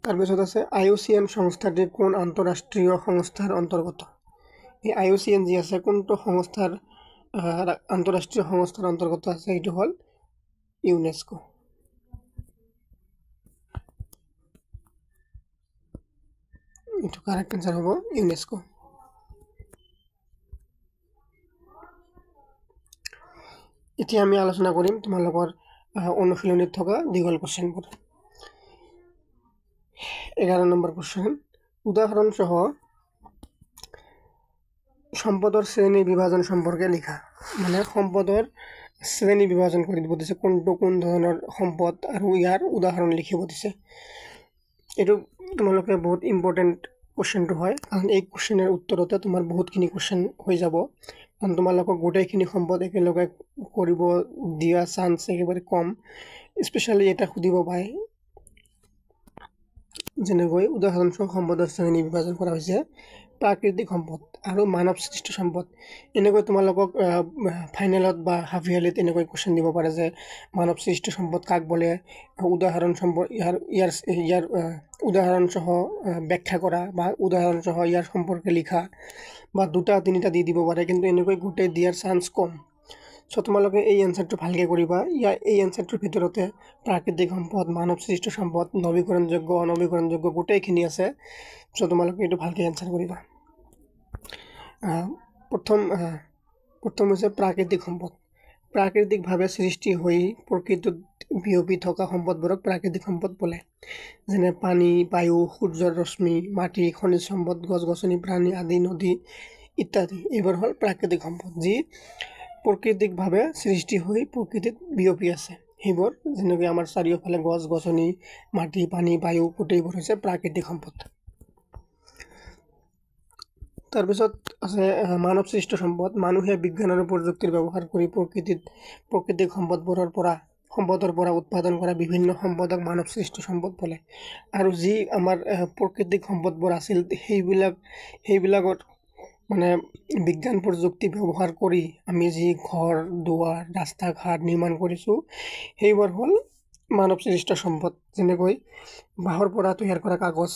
তাৰপিছত আছে IUCN সংস্থাটি কোন আন্তঃৰাষ্ট্ৰীয় সংস্থাৰ অন্তৰ্গত? এই IUCN যি আছে কোনটো সংস্থাৰ আন্তঃৰাষ্ট্ৰীয় সংস্থাৰ অন্তৰ্গত আছে? এইটো হ'ল ইউনেস্কো। এইটো কাৰেক্ট এনচাৰ হ'ব ইউনেস্কো। এতিয়া আমি আলোচনা কৰিম তোমালোকৰ অনুশীলনীত থকা দীঘল কুৱেশ্যনবোৰ। 11 নম্বৰ কুৱেশ্যন, উদাহৰণসহ সম্পদৰ শ্ৰেণী বিভাজন সম্পৰ্কে লিখা। মানে সম্পদৰ শ্ৰেণী বিভাজন কৰি দিব দিছে, কোন ধৰণৰ সম্পদ আৰু ইয়াৰ উদাহৰণ লিখিব দিছে। এইটো তোমালোকে বহুত ইম্পৰ্টেণ্ট কুৱেশ্যনটো হয়, কাৰণ এই কুৱেশ্যনৰ উত্তৰতে তোমাৰ বহুতখিনি কুৱেশ্যন হৈ যাব। কাৰণ তোমালোকক গোটেইখিনি সম্পদ একেলগে কৰিব দিয়া চান্স একেবাৰে কম। স্পেচিয়েলি এটা সুধিব পাৰে, যেনেকৈ উদাহৰণসহ সম্পদৰ শ্ৰেণী বিভাজন কৰা হৈছে প্ৰাকৃতিক সম্পদ আৰু মানৱ সৃষ্ট সম্পদ। এনেকৈ তোমালোকক ফাইনেলত বা হাফ ইয়াৰলিত এনেকৈ কুৱেশ্যন দিব পাৰে যে মানৱ সৃষ্ট সম্পদ কাক বোলে, উদাহৰণ সম্পদ ইয়াৰ উদাহৰণসহ ব্যাখ্যা কৰা বা উদাহৰণসহ ইয়াৰ সম্পৰ্কে লিখা, বা 2-3টা দি দিব পাৰে, কিন্তু এনেকৈ গোটেই দিয়াৰ চান্স কম। চ' তোমালোকে এই এনচাৰটো ভালকৈ কৰিবা। এই এনচাৰটোৰ ভিতৰতে প্ৰাকৃতিক সম্পদ, মানৱ সৃষ্ট সম্পদ, নবীকৰণযোগ্য, অনবীকৰণযোগ্য গোটেইখিনি আছে। চ' তোমালোকে এইটো ভালকৈ এনচাৰ কৰিবা। প্ৰথম হৈছে প্ৰাকৃতিক সম্পদ। প্ৰাকৃতিকভাৱে সৃষ্টি হৈ প্ৰকৃতিত বিয়পি থকা সম্পদবোৰক প্ৰাকৃতিক সম্পদ বোলে। যেনে পানী, বায়ু, সূৰ্যৰ ৰশ্মি, মাটি, খনিজ সম্পদ, গছ-গছনি, প্ৰাণী আদি, নদী ইত্যাদি। এইবোৰ হ'ল প্ৰাকৃতিক সম্পদ, যি প্ৰকৃতিকভাৱে সৃষ্টি হৈ প্ৰকৃতিত বিয়পি আছে। সেইবোৰ যেনেকৈ আমাৰ চাৰিওফালে গছ-গছনি, মাটি, পানী, বায়ু গোটেইবোৰ হৈছে প্ৰাকৃতিক সম্পদ। তাৰপিছত আছে মানৱ সৃষ্ট সম্পদ। মানুহে বিজ্ঞান আৰু প্ৰযুক্তিৰ ব্যৱহাৰ কৰি প্ৰাকৃতিক সম্পদৰ পৰা উৎপাদন কৰা বিভিন্ন সম্পদক মানৱ সৃষ্ট সম্পদ বোলে। আৰু যি আমাৰ প্ৰাকৃতিক সম্পদবোৰ আছিল সেইবিলাকত মানে বিজ্ঞান প্ৰযুক্তি ব্যৱহাৰ কৰি আমি যি ঘৰ দুৱাৰ, ৰাস্তা ঘাট নিৰ্মাণ কৰিছোঁ, সেইবোৰ হ'ল মানৱ সৃষ্ট সম্পদ। যেনেকৈ বাঁহৰ পৰা তৈয়াৰ কৰা কাগজ,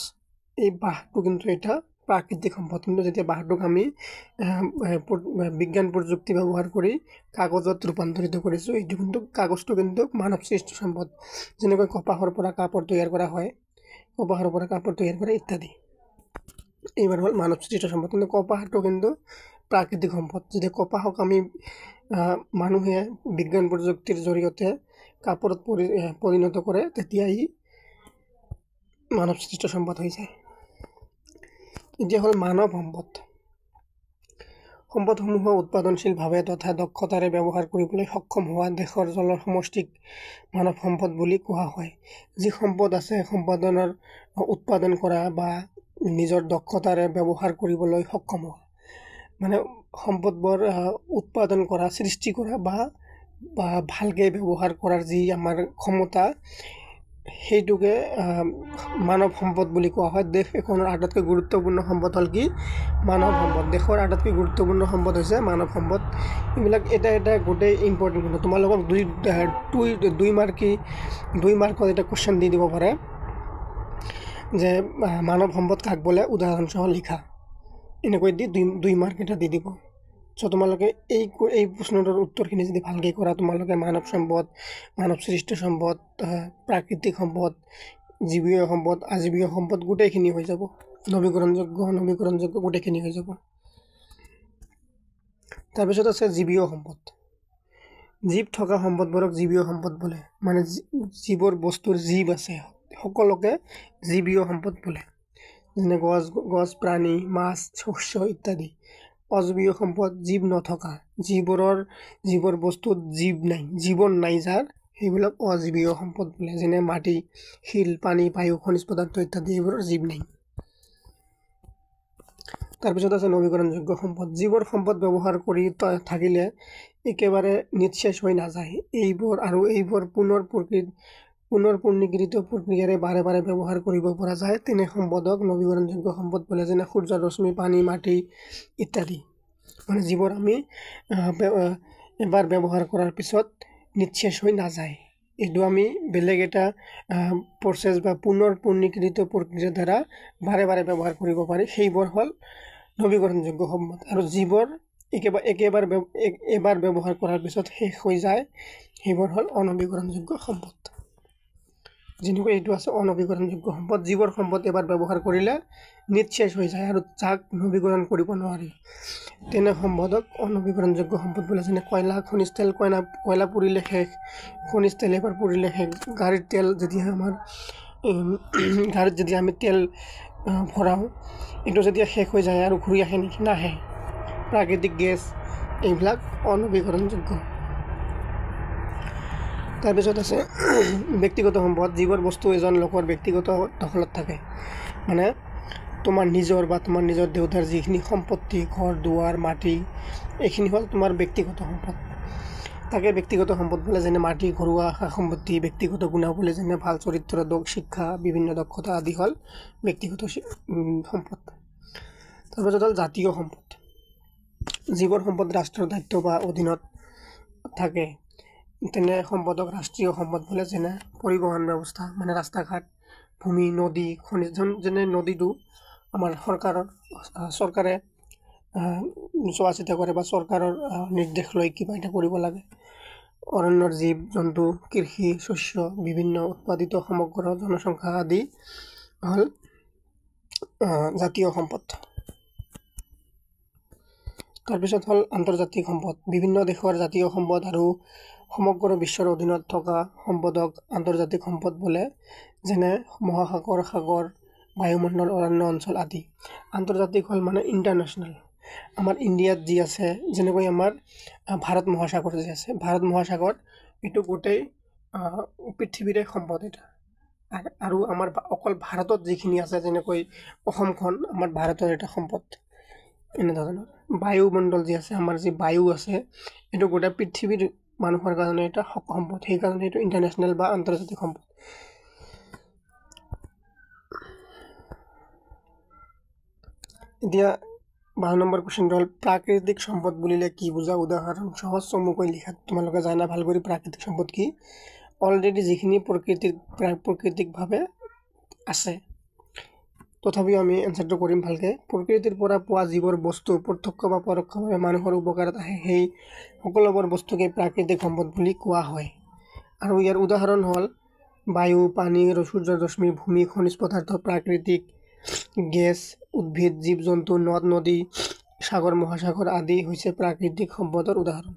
এই বাঁহটো কিন্তু এটা প্ৰাকৃতিক সম্পদ, কিন্তু যেতিয়া বাঁহটোক আমি বিজ্ঞান প্ৰযুক্তি ব্যৱহাৰ কৰি কাগজত ৰূপান্তৰিত কৰিছোঁ, এইটো কিন্তু কাগজটো কিন্তু মানৱ সৃষ্ট সম্পদ। যেনেকৈ কপাহৰ পৰা কাপোৰ তৈয়াৰ কৰা হয়, ইত্যাদি। এইবোৰ হ'ল মানৱ সৃষ্ট সম্পদ, কিন্তু কপাহটো কিন্তু প্ৰাকৃতিক সম্পদ। যদি কপাহক আমি মানুহে বিজ্ঞান প্ৰযুক্তিৰ জৰিয়তে কাপোৰত পৰিণত কৰে, তেতিয়া ই মানৱ সৃষ্ট সম্পদ হৈ যায়। এতিয়া হ'ল মানৱ সম্পদ। সম্পদসমূহক উৎপাদনশীলভাৱে তথা দক্ষতাৰে ব্যৱহাৰ কৰিবলৈ সক্ষম হোৱা দেশৰ জনসমষ্টিক মানৱ সম্পদ বুলি কোৱা হয়। যি সম্পদ আছে সম্পাদনৰ উৎপাদন কৰা বা নিজৰ দক্ষতাৰে ব্যৱহাৰ কৰিবলৈ সক্ষম হোৱা, মানে সম্পদবোৰ উৎপাদন কৰা, সৃষ্টি কৰা বা ভালকৈ ব্যৱহাৰ কৰাৰ যি আমাৰ ক্ষমতা, সেইটোকে মানৱ সম্পদ বুলি কোৱা হয়। দেশ এখনৰ আটাইতকৈ গুৰুত্বপূৰ্ণ সম্পদ হ'ল কি? মানৱ সম্পদ। দেশৰ আটাইতকৈ গুৰুত্বপূৰ্ণ সম্পদ হৈছে মানৱ সম্পদ। এইবিলাক এটা গোটেই ইম্পৰ্টেণ্ট। তোমালোকক 2 মাৰ্কত এটা কুৱেশ্যন দি দিব পাৰে যে মানৱ সম্পদ কাক বোলে উদাহৰণসহ লিখা এনেকৈ দি দুই মাৰ্ক এটা দি দিব। চ' তোমালোকে এই প্ৰশ্নটোৰ উত্তৰখিনি যদি ভালকৈ কৰা তোমালোকে মানৱ সম্পদ, মানৱ সৃষ্ট সম্পদ, প্ৰাকৃতিক সম্পদ, জীৱীয় সম্পদ, আজীৱীয় সম্পদ গোটেইখিনি হৈ যাব। নৱীকৰণযোগ্য গোটেইখিনি হৈ যাব। তাৰপিছত আছে জীৱীয় সম্পদ। জীৱ থকা সম্পদবোৰক জীৱীয় সম্পদ বোলে। মানে যিবোৰ বস্তুৰ জীৱ আছে সকলোকে জীৱীয় সম্পদ বোলে। যেনে গছ, প্ৰাণী, মাছ, শস্য ইত্যাদি। অজীৱীয় সম্পদ জীৱ নথকা, যিবোৰ বস্তুত জীৱন নাই যাৰ সেইবিলাক অজীৱীয় সম্পদ বোলে। যেনে মাটি, শিল, পানী, বায়ু, খনিজ পদাৰ্থ ইত্যাদি এইবোৰৰ জীৱ নাই। তাৰপিছত আছে নৱীকৰণযোগ্য সম্পদ। যিবোৰ সম্পদ ব্যৱহাৰ কৰি থাকিলে একেবাৰে নিঃশেষ হৈ নাযায়, এইবোৰ পুনৰ পুনৰীকৃত প্ৰক্ৰিয়াৰে বাৰে বাৰে ব্যৱহাৰ কৰিব পৰা যায়, তেনে সম্পদক নৱীকৰণযোগ্য সম্পদ বোলে। যেনে সূৰ্যৰ ৰশ্মি, পানী, মাটি ইত্যাদি। মানে যিবোৰ আমি এবাৰ ব্যৱহাৰ কৰাৰ পিছত নিঃশেষ হৈ নাযায়, এইটো আমি বেলেগ এটা প্ৰচেছ বা পুনৰ পুনৰীকৃত প্ৰক্ৰিয়াৰ দ্বাৰা বাৰে বাৰে ব্যৱহাৰ কৰিব পাৰি, সেইবোৰ হ'ল নৱীকৰণযোগ্য সম্পদ। আৰু যিবোৰ এবাৰ ব্যৱহাৰ কৰাৰ পিছত শেষ হৈ যায় সেইবোৰ হ'ল অনৱীকৰণযোগ্য সম্পদ। যেনেকৈ এইটো আছে অনৱীকৰণযোগ্য সম্পদ। যিবোৰ সম্পদ এবাৰ ব্যৱহাৰ কৰিলে নিঃশেষ হৈ যায় আৰু যাক নৱীকৰণ কৰিব নোৱাৰি, তেনে সম্পদক অনৱীকৰণযোগ্য সম্পদ বোলে। যেনে কয়লা, খনিজ তেল, কয়লা পুৰিলে শেষ, খনিজ তেল এবাৰ পুৰিলে শেষ। গাড়ীত যদি আমি তেল ভৰাওঁ, এইটো যেতিয়া শেষ হৈ যায় আৰু ঘূৰি আহে নেকি? নাহে। প্ৰাকৃতিক গেছ এইবিলাক অনৱীকৰণযোগ্য। তাৰপিছত আছে ব্যক্তিগত সম্পদ। যিবোৰ বস্তু এজন লোকৰ ব্যক্তিগত দখলত থাকে, মানে তোমাৰ নিজৰ দেউতাৰ যিখিনি সম্পত্তি, ঘৰ দুৱাৰ, মাটি, এইখিনি হ'ল তোমাৰ ব্যক্তিগত সম্পদ, তাকে ব্যক্তিগত সম্পদ বোলে। যেনে মাটি, ঘৰুৱা সম্পত্তি, ব্যক্তিগত গুণাৱলী যেনে ভাল চৰিত্ৰ, শিক্ষা, বিভিন্ন দক্ষতা আদি হ'ল ব্যক্তিগত সম্পদ। তাৰপিছত হ'ল জাতীয় সম্পদ। যিবোৰ সম্পদ ৰাষ্ট্ৰৰ দায়িত্ব বা অধীনত থাকে তেনে সম্পদক ৰাষ্ট্ৰীয় সম্পদ বোলে। যেনে পৰিবহণ ব্যৱস্থা, মানে ৰাস্তা ঘাট, ভূমি, নদী, খনিজ। যেনে নদীটো আমাৰ চৰকাৰে চোৱা চিতা কৰে বা চৰকাৰৰ নিৰ্দেশ লৈ কিবা এটা কৰিব লাগে। অৰণ্যৰ জীৱ জন্তু, কৃষি, শস্য, বিভিন্ন উৎপাদিত সমগ্ৰ জনসংখ্যা আদি হ'ল জাতীয় সম্পদ। তাৰপিছত হ'ল আন্তৰ্জাতিক সম্পদ। বিভিন্ন দেশৰ জাতীয় সম্পদ আৰু সমগ্ৰ বিশ্বৰ অধীনত থকা সম্পদক আন্তৰ্জাতিক সম্পদ বোলে। যেনে মহাসাগৰ, সাগৰ, বায়ুমণ্ডল, অৰণ্য অঞ্চল আদি। আন্তৰ্জাতিক হ'ল মানে ইণ্টাৰনেশ্যনেল। আমাৰ ইণ্ডিয়াত যি আছে, যেনেকৈ আমাৰ ভাৰত মহাসাগৰ যি আছে, ভাৰত মহাসাগৰ এইটো গোটেই পৃথিৱীৰে সম্পদ এটা। আৰু আমাৰ অকল ভাৰতত যিখিনি আছে, যেনেকৈ অসমখন আমাৰ ভাৰতৰ এটা সম্পদ। এনেধৰণৰ বায়ুমণ্ডল যি আছে, আমাৰ যি বায়ু আছে, এইটো গোটেই পৃথিৱীৰ মানুহৰ কাৰণে এটা সম্পদ, সেইকাৰণে এইটো ইণ্টাৰনেশ্যনেল বা আন্তৰ্জাতিক সম্পদ। এতিয়া 12 নম্বৰ কুৱেশ্যনটো হ'ল প্ৰাকৃতিক সম্পদ বুলিলে কি বুজা? উদাহৰণ সহজ চমুকৈ লিখাত তোমালোকে জানা ভাল কৰি প্ৰাকৃতিক সম্পদ কি। অলৰেডি যিখিনি প্ৰাকৃতিকভাৱে আছে, তথাপিও আমি এনচাৰটো কৰিম ভালকৈ। প্ৰকৃতিৰ পৰা পোৱা যিবোৰ বস্তু প্ৰত্যক্ষ বা পৰোক্ষভাৱে মানুহৰ উপকাৰত আহে, সেই সকলোবোৰ বস্তুকে প্ৰাকৃতিক সম্পদ বুলি কোৱা হয়। আৰু ইয়াৰ উদাহৰণ হ'ল বায়ু, পানী, সূৰ্যৰ ৰশ্মি, ভূমি, খনিজ পদাৰ্থ, প্ৰাকৃতিক গেছ, উদ্ভিদ, জীৱ জন্তু, নদ নদী, সাগৰ মহাসাগৰ আদি হৈছে প্ৰাকৃতিক সম্পদৰ উদাহৰণ।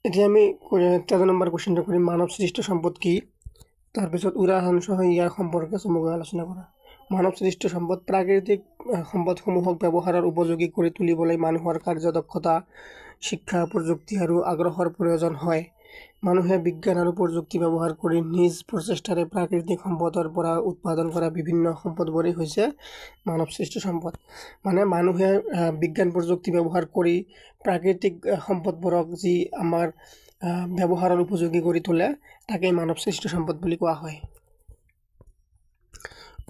এতিয়া আমি 13 নম্বৰ কুৱেশ্যনটো কৰিম, মানৱ সৃষ্ট সম্পদ কি। তাৰপিছত উদাহৰণসহ ইয়াৰ সম্পৰ্কে চমুকৈ আলোচনা কৰা। মানৱ সৃষ্ট সম্পদ প্ৰাকৃতিক সম্পদসমূহক ব্যৱহাৰৰ উপযোগী কৰি তুলিবলৈ মানুহৰ কাৰ্যদক্ষতা, শিক্ষা, প্ৰযুক্তি আৰু আগ্ৰহৰ প্ৰয়োজন হয়। মানুহে বিজ্ঞান আৰু প্ৰযুক্তি ব্যৱহাৰ কৰি নিজ প্ৰচেষ্টাৰে প্ৰাকৃতিক সম্পদৰ পৰা উৎপাদন কৰা বিভিন্ন সম্পদবোৰেই হৈছে মানৱ সৃষ্ট সম্পদ। মানে মানুহে বিজ্ঞান প্ৰযুক্তি ব্যৱহাৰ কৰি প্ৰাকৃতিক সম্পদবোৰক যি আমাৰ ব্যৱহাৰৰ উপযোগী কৰি তোলে, তাকেই মানৱ সৃষ্ট সম্পদ বুলি কোৱা হয়।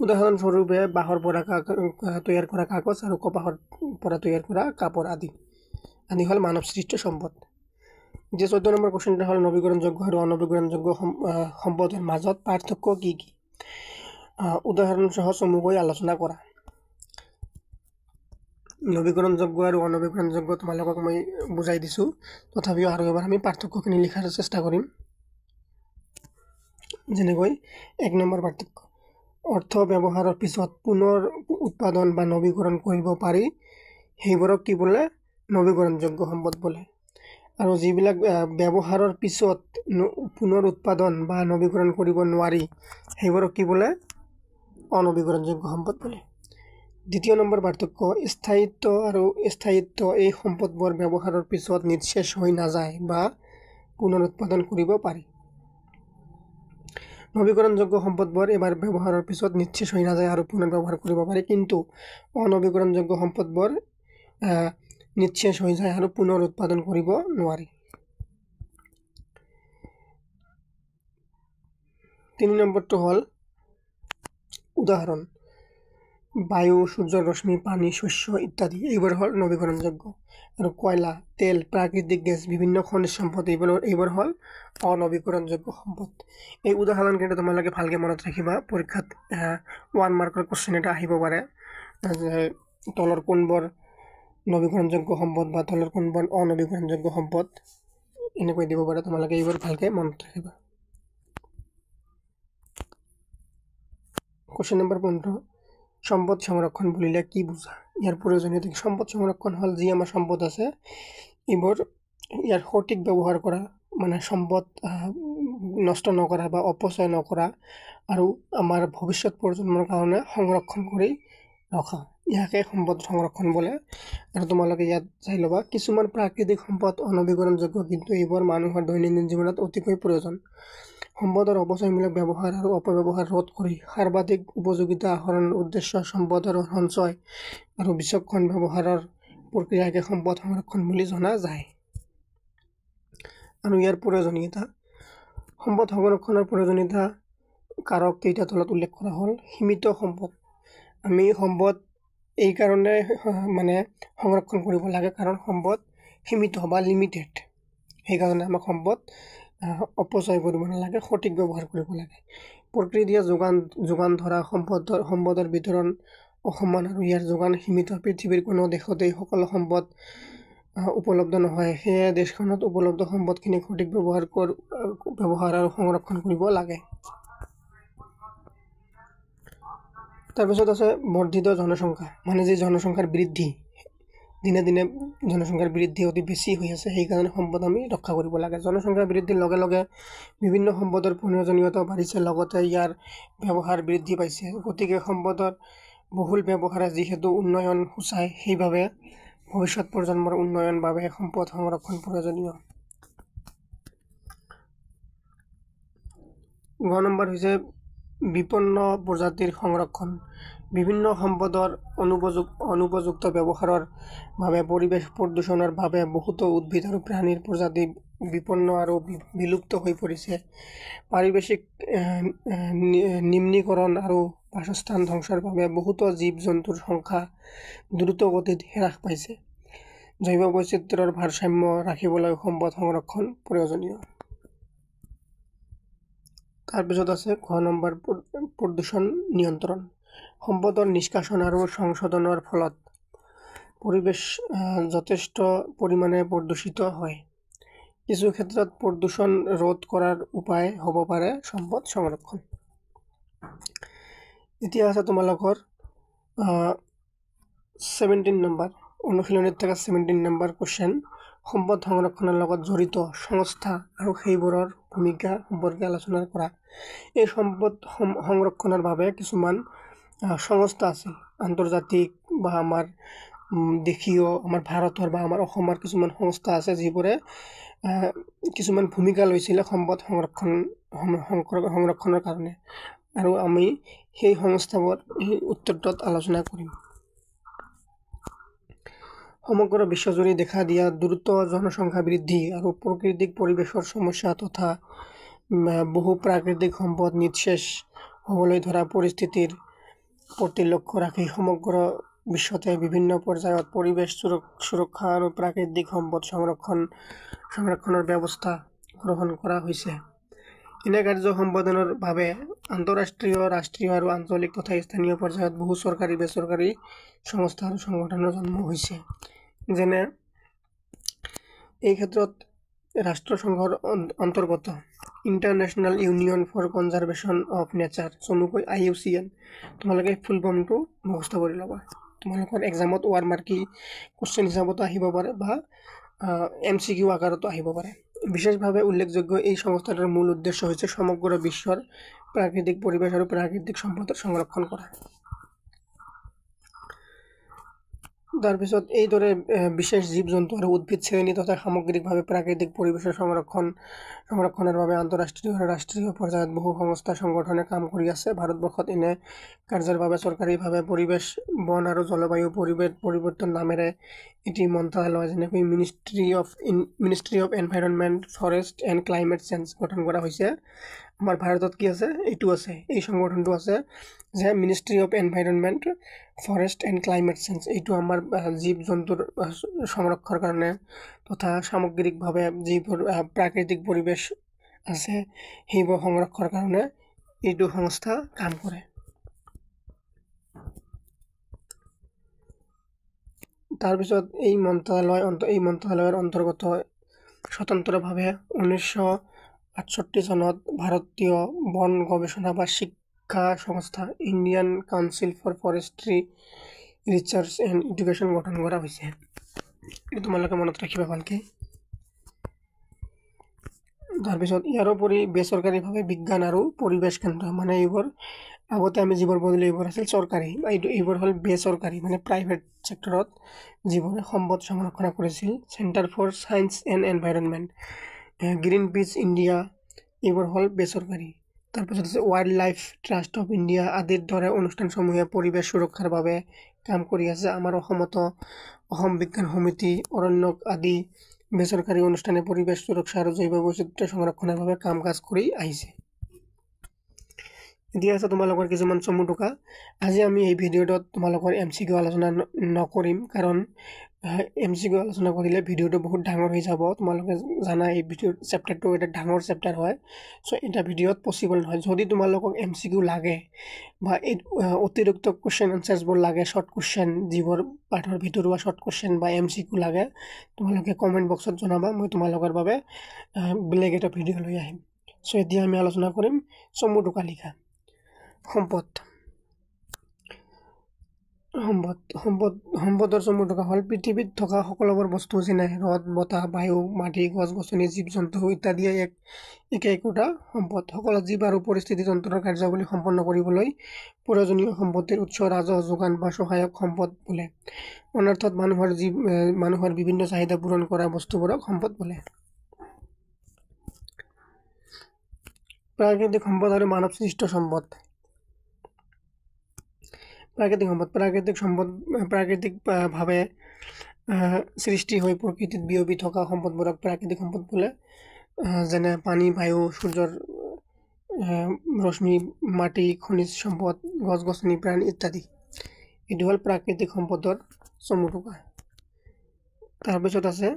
উদাহৰণস্বৰূপে বাঁহৰ পৰা তৈয়াৰ কৰা কাগজ আৰু কপাহৰ পৰা তৈয়াৰ কৰা কাপোৰ আদি। আদি হ'ল মানৱ সৃষ্ট সম্পদ। যে 14 নম্বৰ কোৱেশ্চনটা হ'ল নৱীকৰণযোগ্য আৰু অনৱীকৰণযোগ্য সম্পদৰ মাজত পাৰ্থক্য কি কি? উদাহৰণ সহ চমুকৈ আলোচনা কৰা। নৱীকৰণযোগ্য আৰু অনৱীকৰণযোগ্য তোমালোকক মই বুজাই দিছোঁ, তথাপিও আৰু এবাৰ আমি পাৰ্থক্যখিনি লিখাৰ চেষ্টা কৰিম। যেনেকৈ 1 নম্বৰ পাৰ্থক্য, অৰ্থ ব্যৱহাৰৰ পিছত পুনৰ উৎপাদন বা নৱীকৰণ কৰিব পাৰি সেইবোৰক কি বোলে? নৱীকৰণযোগ্য সম্পদ বোলে। আৰু যিবিলাক ব্যৱহাৰৰ পিছত পুনৰ উৎপাদন বা নৱীকৰণ কৰিব নোৱাৰি সেইবোৰক কি বোলে? অনৱীকৰণযোগ্য সম্পদ বোলে। 2 নম্বৰ পাৰ্থক্য, স্থায়িত্ব আৰু স্থায়িত্ব এই সম্পদবোৰ ব্যৱহাৰৰ পিছত নিঃশেষ হৈ নাযায় বা পুনৰ উৎপাদন কৰিব পাৰি। নৱীকৰণযোগ্য সম্পদবোৰ এবাৰ ব্যৱহাৰৰ পিছত নিঃশেষ হৈ নাযায় আৰু পুনৰ ব্যৱহাৰ কৰিব পাৰি, কিন্তু অনৱীকৰণযোগ্য সম্পদবোৰ নিঃশেষ হৈ যায় আৰু পুনৰ উৎপাদন কৰিব নোৱাৰি। 3 নম্বৰটো হ'ল উদাহৰণ, বায়ু, সূৰ্যৰ ৰশ্মি, পানী, শস্য ইত্যাদি এইবোৰ হ'ল নৱীকৰণযোগ্য। আৰু কয়লা, তেল, প্ৰাকৃতিক গেছ, বিভিন্ন খনিজ সম্পদ এইবোৰ হ'ল অনৱীকৰণযোগ্য সম্পদ। এই উদাহৰণকেইটা তোমালোকে ভালকৈ মনত ৰাখিবা, পৰীক্ষাত 1 মাৰ্কৰ কোৱেশ্চন এটা আহিব পাৰে, তলৰ কোনবোৰ নৱীকৰণযোগ্য সম্পদ বা তলৰ কোনবোৰ অনৱীকৰণযোগ্য সম্পদ এনেকৈ দিব পাৰে, তোমালোকে এইবোৰ ভালকৈ মনত ৰাখিবা। কোৱেশ্চন নম্বৰ 15, সম্পদ সংৰক্ষণ বুলিলে কি বুজা? ইয়াৰ প্ৰয়োজনীয়তা কি? সম্পদ সংৰক্ষণ হ'ল যি আমাৰ সম্পদ আছে এইবোৰ ইয়াৰ সঠিক ব্যৱহাৰ কৰা, মানে সম্পদ নষ্ট নকৰা বা অপচয় নকৰা আৰু আমাৰ ভৱিষ্যত প্ৰজন্মৰ কাৰণে সংৰক্ষণ কৰি ৰখা, ইয়াকে সম্পদ সংৰক্ষণ বোলে। আৰু তোমালোকে ইয়াত চাই ল'বা, কিছুমান প্ৰাকৃতিক সম্পদ অনৱীকৰণযোগ্য, কিন্তু এইবোৰ মানুহৰ দৈনন্দিন জীৱনত অতিকৈ প্ৰয়োজন। সম্পদৰ অপচয়মূলক ব্যৱহাৰ আৰু অপব্যৱহাৰ ৰোধ কৰি সৰ্বাধিক উপযোগিতা আহৰণৰ উদ্দেশ্য সম্পদৰ সঞ্চয় আৰু বিচক্ষণ ব্যৱহাৰৰ প্ৰক্ৰিয়াকে সম্পদ সংৰক্ষণ বুলি জনা যায়। আৰু ইয়াৰ প্ৰয়োজনীয়তা, সম্পদ সংৰক্ষণৰ প্ৰয়োজনীয়তা কাৰক কেইটা তলত উল্লেখ কৰা হ'ল। সীমিত সম্পদ, আমি সম্পদ এইকাৰণে মানে সংৰক্ষণ কৰিব লাগে কাৰণ সম্পদ সীমিত বা লিমিটেড, সেইকাৰণে আমাক সম্পদ অপচয় কৰিব নালাগে, সঠিক ব্যৱহাৰ কৰিব লাগে। প্ৰকৃতিয়ে যোগান ধৰা সম্পদৰ বিতৰণ অসমান আৰু ইয়াৰ যোগান সীমিত, পৃথিৱীৰ কোনো দেশতেই সকলো সম্পদ উপলব্ধ নহয়, সেয়ে দেশখনত উপলব্ধ সম্পদখিনি সঠিক ব্যৱহাৰ আৰু সংৰক্ষণ কৰিব লাগে। তাৰপিছত আছে বৰ্ধিত জনসংখ্যা, মানে যি জনসংখ্যাৰ বৃদ্ধি, দিনে দিনে জনসংখ্যাৰ বৃদ্ধি অতি বেছি হৈ আছে, সেইকাৰণে সম্পদ আমি ৰক্ষা কৰিব লাগে। জনসংখ্যা বৃদ্ধিৰ লগে লগে বিভিন্ন সম্পদৰ প্ৰয়োজনীয়তাও বাঢ়িছে, লগতে ইয়াৰ ব্যৱহাৰ বৃদ্ধি পাইছে। গতিকে সম্পদৰ বহুল ব্যৱহাৰে যিহেতু উন্নয়ন সূচায়, সেইবাবে ভৱিষ্যত প্ৰজন্মৰ উন্নয়নৰ বাবে সম্পদ সংৰক্ষণ প্ৰয়োজনীয়। 9 নম্বৰ হৈছে বিপন্ন প্ৰজাতিৰ সংৰক্ষণ। বিভিন্ন সম্পদৰ অনুপযুক্ত ব্যৱহাৰৰ বাবে পৰিৱেশ প্ৰদূষণৰ বাবে বহুতো উদ্ভিদ আৰু প্ৰাণীৰ প্ৰজাতি বিপন্ন আৰু বিলুপ্ত হৈ পৰিছে। পাৰিৱেশিক নিম্নীকৰণ আৰু বাসস্থান ধ্বংসৰ বাবে বহুতো জীৱ জন্তুৰ সংখ্যা দ্ৰুত গতিত হ্ৰাস পাইছে। জৈৱ বৈচিত্ৰ্যৰ ভাৰসাম্য ৰাখিবলৈ সম্পদ সংৰক্ষণ প্ৰয়োজনীয়। তাৰপিছত আছে 9 নম্বৰ প্ৰদূষণ নিয়ন্ত্ৰণ। সম্পদৰ নিষ্কাশন আৰু সংশোধনৰ ফলত পৰিৱেশ যথেষ্ট পৰিমাণে প্ৰদূষিত হয়। কিছু ক্ষেত্ৰত প্ৰদূষণ ৰোধ কৰাৰ উপায় হ'ব পাৰে সম্পদ সংৰক্ষণ। এতিয়া আছে তোমালোকৰ 17 নম্বৰ অনুশীলনীত থকা 17 নম্বৰ কোৱেশ্চন, সম্পদ সংৰক্ষণৰ লগত জড়িত সংস্থা আৰু সেইবোৰৰ ভূমিকা সম্পৰ্কে আলোচনা কৰা। এই সম্পদ সংৰক্ষণৰ বাবে কিছুমান সংস্থা আছে, আন্তৰ্জাতিক বা আমাৰ দেশীয়, আমাৰ ভাৰতৰ বা আমাৰ অসমৰ কিছুমান সংস্থা আছে যিবোৰে কিছুমান ভূমিকা লৈছিলে সম্পদ সংৰক্ষণৰ কাৰণে, আৰু আমি সেই সংস্থাবোৰ এই উত্তৰটোত আলোচনা কৰিম। সমগ্ৰ বিশ্বজুৰি দেখা দিয়া দ্ৰুত জনসংখ্যা বৃদ্ধি আৰু প্ৰাকৃতিক পৰিৱেশৰ সমস্যা তথা বহু প্ৰাকৃতিক সম্পদ নিঃশেষ হ'বলৈ ধৰা পৰিস্থিতিৰ প্ৰতি লক্ষ্য ৰাখি সমগ্ৰ বিশ্বতে বিভিন্ন পৰ্যায়ত পৰিৱেশ সুৰক্ষা আৰু প্ৰাকৃতিক সম্পদ সংৰক্ষণৰ ব্যৱস্থা গ্ৰহণ কৰা হৈছে। এনে কাৰ্য সম্পাদনৰ বাবে আন্তঃৰাষ্ট্ৰীয়, ৰাষ্ট্ৰীয় আৰু আঞ্চলিক তথা স্থানীয় পৰ্যায়ত বহু চৰকাৰী বেচৰকাৰী সংস্থা আৰু সংগঠনৰ জন্ম হৈছে। যেনে এই ক্ষেত্ৰত ৰাষ্ট্ৰসংঘৰ অন্তৰ্গত international union for conservation of nature, চমুকৈ IUCN। তোমালোকে ফুল ফৰ্মটো মুখস্থ কৰি ল'বা। তোমালোকৰ এক্সামত ওৱান মাৰ্কি কুৱেশ্যন হিচাপতো আহিব পাৰে বা MCQ আকাৰতো আহিব পাৰে। বিশেষভাৱে উল্লেখযোগ্য এই সংস্থাটোৰ মূল উদ্দেশ্য হৈছে সমগ্ৰ বিশ্বৰ প্ৰাকৃতিক পৰিৱেশ আৰু প্ৰাকৃতিক সম্পদৰ সংৰক্ষণ কৰা। তাৰপিছত এইদৰে বিশেষ জীৱ জন্তু আৰু উদ্ভিদ শ্ৰেণী তথা সামগ্ৰিকভাৱে প্ৰাকৃতিক পৰিৱেশৰ সংৰক্ষণৰ বাবে আন্তঃৰাষ্ট্ৰীয় আৰু ৰাষ্ট্ৰীয় পৰ্যায়ত বহু সংস্থা সংগঠনে কাম কৰি আছে। ভাৰতবৰ্ষত এনে কাৰ্যৰ বাবে চৰকাৰীভাৱে পৰিৱেশ, বন আৰু জলবায়ু পৰিৱৰ্তন নামেৰে এটি মন্ত্ৰালয় যেনেকৈ ministry of environment, forest and climate change গঠন কৰা হৈছে। আমাৰ ভাৰতত কি আছে? এইটো আছে, এই সংগঠনটো আছে যে ministry of environment, forest and climate change. এইটো আমাৰ জীৱ জন্তুৰ সংৰক্ষণৰ কাৰণে তথা সামগ্ৰিকভাৱে যিবোৰ প্ৰাকৃতিক পৰিৱেশ আছে সেইবোৰ সংৰক্ষণৰ কাৰণে এইটো সংস্থা কাম কৰে। তাৰপিছত এই মন্ত্ৰালয়ৰ অন্তৰ্গত স্বতন্ত্ৰভাৱে 1968 চনত ভাৰতীয় বন গৱেষণা বা শিক্ষা সংস্থা Indian council for forestry research and education গঠন কৰা হৈছে। এইটো তোমালোকে মনত ৰাখিবা ভালকৈ। তাৰপিছত ইয়াৰোপৰি বেচৰকাৰীভাৱে বিজ্ঞান আৰু পৰিৱেশ কেন্দ্ৰ, মানে এইবোৰ আগতে আমি যিবোৰ বদলি এইবোৰ আছিল চৰকাৰী, এইবোৰ হ'ল বেচৰকাৰী, মানে প্ৰাইভেট ছেক্টৰত যিবোৰে সম্পদ সংৰক্ষণ কৰিছিল। Centre for science and environment, Greenpeace India, এইবোৰ হ'ল বেচৰকাৰী। তাৰপিছত আছে wildlife trust of India আদিৰ দৰে অনুষ্ঠানসমূহে পৰিৱেশ সুৰক্ষাৰ বাবে কাম কৰি আছে। আমাৰ অসমতো অসম বিজ্ঞান সমিতি, অৰণ্যক আদি বেচৰকাৰী অনুষ্ঠানে পৰিৱেশ সুৰক্ষা আৰু জৈৱ বৈচিত্ৰ্য সংৰক্ষণৰ বাবে কাম কাজ কৰি আহিছে। এতিয়া আছে তোমালোকৰ কিছুমান চমু টোকা। আজি আমি এই ভিডিঅ'টোত তোমালোকৰ MCQ আলোচনা নকৰিম, কাৰণ MCQ আলোচনা কৰিলে ভিডিঅ'টো বহুত ডাঙৰ হৈ যাব। তোমালোকে জানা এই ভিডিঅ'ৰ চেপ্টাৰটো এটা ডাঙৰ চেপ্টাৰ হয়, চ' এটা ভিডিঅ'ত পচিবল নহয়। যদি তোমালোকক MCQ লাগে বা এই অতিৰিক্ত কুৱেশ্যন এনচাৰ্ছবোৰ লাগে, শ্বৰ্ট কুৱেশ্যন, যিবোৰ পাঠৰ ভিতৰুৱা শ্বৰ্ট কুৱেশ্যন বা MCQ লাগে, তোমালোকে কমেণ্ট বক্সত জনাবা, মই তোমালোকৰ বাবে বেলেগ এটা ভিডিঅ' লৈ আহিম। চ' এতিয়া আমি আলোচনা কৰিম চমু টোকা লিখা। সম্পদৰ চমু টোকা হ'ল পৃথিৱীত থকা সকলোবোৰ বস্তু যেনে ৰ'দ, বতাহ, বায়ু, মাটি, গছ-গছনি, জীৱ-জন্তু ইত্যাদিয়ে একোটা সম্পদ। সকলো জীৱ আৰু পৰিস্থিতি তন্ত্ৰৰ কাৰ্যাৱলী সম্পন্ন কৰিবলৈ প্ৰয়োজনীয় সম্পত্তিৰ উৎস, ৰাজহ, যোগান বা সহায়ক সম্পদ বোলে। অনৰ্থত মানুহৰ বিভিন্ন চাহিদা পূৰণ কৰা বস্তুবোৰক সম্পদ বোলে। প্ৰাকৃতিক সম্পদ আৰু মানৱ সৃষ্ট সম্পদ। প্ৰাকৃতিকভাৱে সৃষ্টি হৈ প্ৰকৃতিত বিয়পি থকা সম্পদবোৰক প্ৰাকৃতিক সম্পদ বোলে। যেনে পানী, বায়ু, সূৰ্যৰ ৰশ্মি, মাটি, খনিজ সম্পদ, গছ-গছনি, প্ৰাণী ইত্যাদি। এইটো হ'ল প্ৰাকৃতিক সম্পদৰ চমু টোকা। তাৰপিছত আছে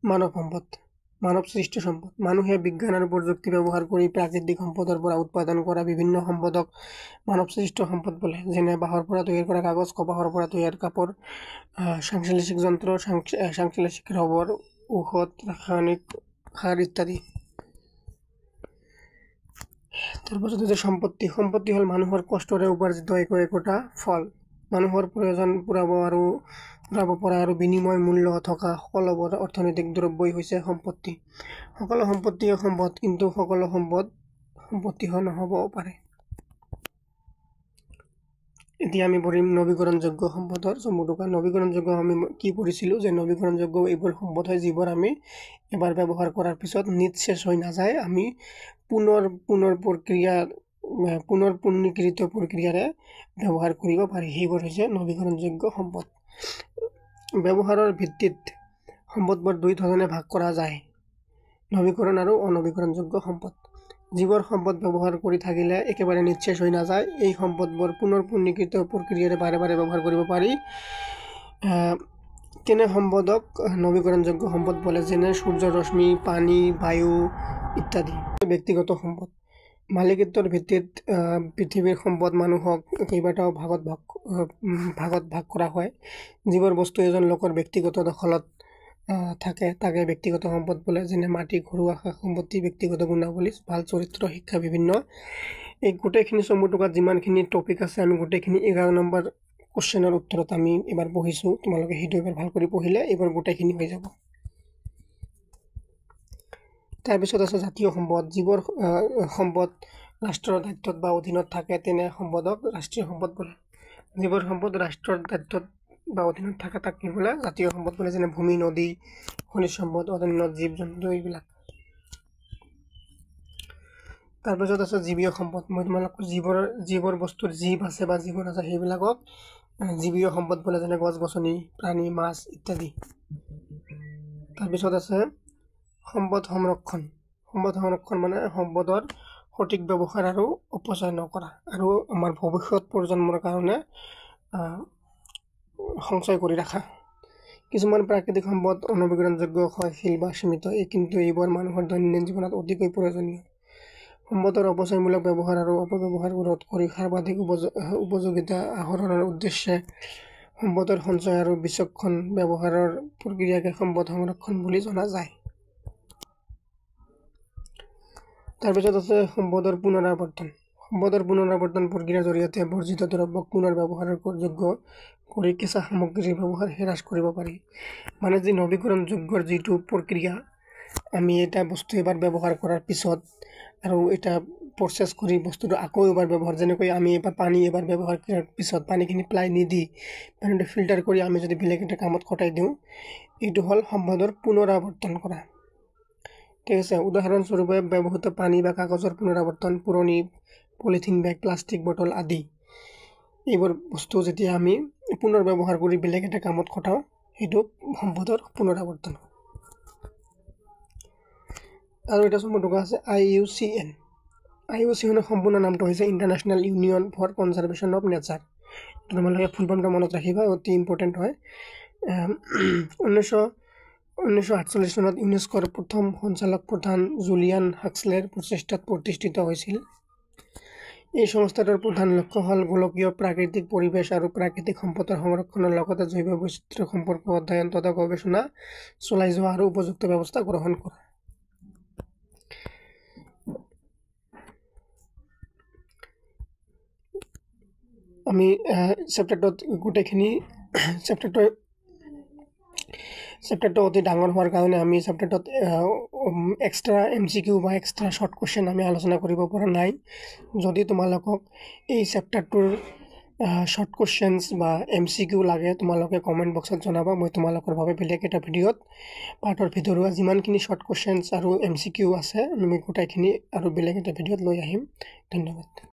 মানৱ সম্পদ, মানৱ সৃষ্ট সম্পদ। মানুহে বিজ্ঞান আৰু প্ৰযুক্তি ব্যৱহাৰ কৰি প্ৰাকৃতিক সম্পদৰ পৰা উৎপাদন কৰা বিভিন্ন সম্পদক মানৱ সৃষ্ট সম্পদ বোলে। যেনে বাঁহৰ পৰা তৈয়াৰ কৰা কাগজ, কপাহৰ পৰা তৈয়াৰ কাপোৰ, সাংশ্লেষিক যন্ত্ৰ, সাংশ্লেষিক ৰবৰ, ঔষধ, ৰাসায়নিক সাৰ ইত্যাদি। তাৰপিছত হৈছে সম্পত্তি হ'ল মানুহৰ কষ্টৰে উপাৰ্জিত একোটা ফল। মানুহৰ প্ৰয়োজন পূৰাব পৰা আৰু বিনিময় মূল্য থকা সকলোবোৰ অৰ্থনৈতিক দ্ৰব্যই হৈছে সম্পত্তি। সকলো সম্পত্তিয়ে সম্পদ, কিন্তু সকলো সম্পত্তি নহ'বও পাৰে। এতিয়া আমি পঢ়িম নৱীকৰণযোগ্য সম্পদৰ চমু টোকা। নৱীকৰণযোগ্য আমি কি পঢ়িছিলোঁ যে নৱীকৰণযোগ্য এইবোৰ সম্পদ হয় যিবোৰ আমি এবাৰ ব্যৱহাৰ কৰাৰ পিছত নিঃশেষ হৈ নাযায়, আমি পুনৰ পুনৰীকৃত প্ৰক্ৰিয়াৰে ব্যৱহাৰ কৰিব পাৰি। সেইবোৰ হৈছে নৱীকৰণযোগ্য সম্পদ। ব্যৱহাৰৰ ভিত্তিত সম্পদবোৰ দুই ধৰণে ভাগ কৰা যায়: নৱীকৰণ আৰু অনৱীকৰণযোগ্য সম্পদ। জীবৰ সম্পদ ব্যৱহাৰ কৰি থাকিলে একেবাৰে নিশ্চয় হৈ নাযায়। এই সম্পদবোৰ পুনৰ পুনৰীকৃত প্ৰক্ৰিয়াৰে বাৰে বাৰে ব্যৱহাৰ কৰিব পাৰি। তেনে সম্পদক নৱীকৰণযোগ্য সম্পদ বোলে, যেনে সূৰ্যৰ ৰশ্মি, পানী, বায়ু ইত্যাদি। ব্যক্তিগত সম্পদ মালিকত্বৰ ভিত্তিত পৃথিৱীৰ সম্পদ মানুহক কেইবাটাও ভাগত ভাগ কৰা হয়। যিবোৰ বস্তু এজন লোকৰ ব্যক্তিগত দখলত থাকে তাকে ব্যক্তিগত সম্পদ বোলে, যেনে মাটি, ঘৰুৱা সা-সম্পত্তি, ব্যক্তিগত গুণাৱলী, ভাল চৰিত্ৰ, শিক্ষা বিভিন্ন। এই গোটেইখিনি চমু টুকুৰাত যিমানখিনি টপিক আছে আমি গোটেইখিনি 11 নম্বৰ কুৱেশ্যনৰ উত্তৰত আমি এবাৰ পঢ়িছোঁ। তোমালোকে সেইটো এবাৰ ভাল কৰি পঢ়িলে এইবাৰ গোটেইখিনি হৈ যাব। তাৰপিছত আছে জাতীয় সম্পদ। যিবোৰ সম্পদ ৰাষ্ট্ৰৰ দায়িত্বত বা অধীনত থাকে তেনে সম্পদক ৰাষ্ট্ৰীয় সম্পদ বোলে। যিবোৰ সম্পদ ৰাষ্ট্ৰৰ দায়িত্বত বা অধীনত থাকে তাক কি বোলে? জাতীয় সম্পদ বোলে, যেনে ভূমি, নদী, খনিজ সম্পদ, অৰণ্য, জীৱ-জন্তু এইবিলাক। তাৰপিছত আছে জীৱীয় সম্পদ। মই তোমালোকক যিবোৰ বস্তুৰ জীৱ আছে বা জীৱন আছে সেইবিলাকক জীৱীয় সম্পদ বোলে, যেনে গছ-গছনি, প্ৰাণী, মাছ ইত্যাদি। তাৰপিছত আছে সম্পদ সংৰক্ষণ। সম্পদ সংৰক্ষণ মানে সম্পদৰ সঠিক ব্যৱহাৰ আৰু অপচয় নকৰা আৰু আমাৰ ভৱিষ্যত প্ৰজন্মৰ কাৰণে সঞ্চয় কৰি ৰাখা। কিছুমান প্ৰাকৃতিক সম্পদ অনৱীকৰণযোগ্য, ক্ষয়শীল বা সীমিত, কিন্তু এইবোৰ মানুহৰ দৈনন্দিন জীৱনত অতিকৈ প্ৰয়োজনীয়। সম্পদৰ অপচয়মূলক ব্যৱহাৰ আৰু অপব্যৱহাৰ ৰোধ কৰি সৰ্বাধিক উপযোগিতা আহৰণৰ উদ্দেশ্যে সম্পদৰ সঞ্চয় আৰু বিচক্ষণ ব্যৱহাৰৰ প্ৰক্ৰিয়াকে সম্পদ সংৰক্ষণ বুলি জনা যায়। তাৰপিছত আছে সম্পদৰ পুনৰাৱৰ্তন। সম্পদৰ পুনৰাৱৰ্তন প্ৰক্ৰিয়াৰ জৰিয়তে বৰ্জিত দ্ৰব্যক পুনৰ ব্যৱহাৰৰ যোগ্য কৰি কেঁচা সামগ্ৰীৰ ব্যৱহাৰ হ্ৰাস কৰিব পাৰি। মানে যি নৱীকৰণযোগ্যৰ যিটো প্ৰক্ৰিয়া, আমি এটা বস্তু এবাৰ ব্যৱহাৰ কৰাৰ পিছত আৰু এটা প্ৰচেছ কৰি বস্তুটো আকৌ এবাৰ ব্যৱহাৰ, যেনেকৈ আমি এবাৰ পানী এবাৰ ব্যৱহাৰ কৰাৰ পিছত পানীখিনি পেলাই নিদি পানীটো ফিল্টাৰ কৰি আমি যদি বেলেগ এটা কামত খটাই দিওঁ, এইটো হ'ল সম্পদৰ পুনৰাৱৰ্তন কৰা। ঠিক আছে। উদাহৰণস্বৰূপে ব্যৱহৃত পানী বা কাগজৰ পুনৰাৱৰ্তন, পুৰণি পলিথিন বেগ, প্লাষ্টিক বটল আদি এইবোৰ বস্তু যেতিয়া আমি পুনৰ ব্যৱহাৰ কৰি বেলেগ এটা কামত খটাওঁ সেইটো সম্পদৰ পুনৰাৱৰ্তন। আৰু এটা চমু টুকুৰা আছে IUCN। IUCN সম্পূৰ্ণ নামটো হৈছে international union for conservation of nature. তোমালোকে ফুল ফৰ্মটো মনত ৰাখিবা, অতি ইম্পৰ্টেণ্ট হয়। 1948 চনত ইউনেস্কোৰ প্ৰথম সঞ্চালক প্ৰধান জুলিয়ান হাক্সলেৰ প্ৰচেষ্টাত প্ৰতিষ্ঠিত হৈছিল। এই সংস্থাটোৰ প্ৰধান লক্ষ্য হ'ল গোলকীয় প্ৰাকৃতিক পৰিৱেশ আৰু প্ৰাকৃতিক সম্পদৰ সংৰক্ষণৰ লগতে জৈৱ বৈচিত্ৰ্য সম্পৰ্কীয় অধ্যয়ন তথা গৱেষণা চলাই যোৱা আৰু উপযুক্ত ব্যৱস্থা গ্ৰহণ কৰা। আমি চেপ্টাৰটোত গোটেইখিনি চেপ্টাৰটো অতি ডাঙৰ হোৱাৰ কাৰণে আমি চেপ্টাৰটোত এক্সট্ৰা MCQ বা এক্সট্ৰা শ্বৰ্ট কুৱেশ্যন আমি আলোচনা কৰিব পৰা নাই। যদি তোমালোকক এই চেপ্টাৰটোৰ শ্বৰ্ট কুৱেশ্যনছ বা MCQ লাগে তোমালোকে কমেণ্ট বক্সত জনাবা। মই তোমালোকৰ বাবে বেলেগ এটা ভিডিঅ'ত পাৰ্টৰ ভিতৰুৱা যিমানখিনি শ্বৰ্ট কুৱেশ্যনছ আৰু MCQ আছে আমি গোটেইখিনি আৰু বেলেগ এটা ভিডিঅ'ত লৈ আহিম। ধন্যবাদ।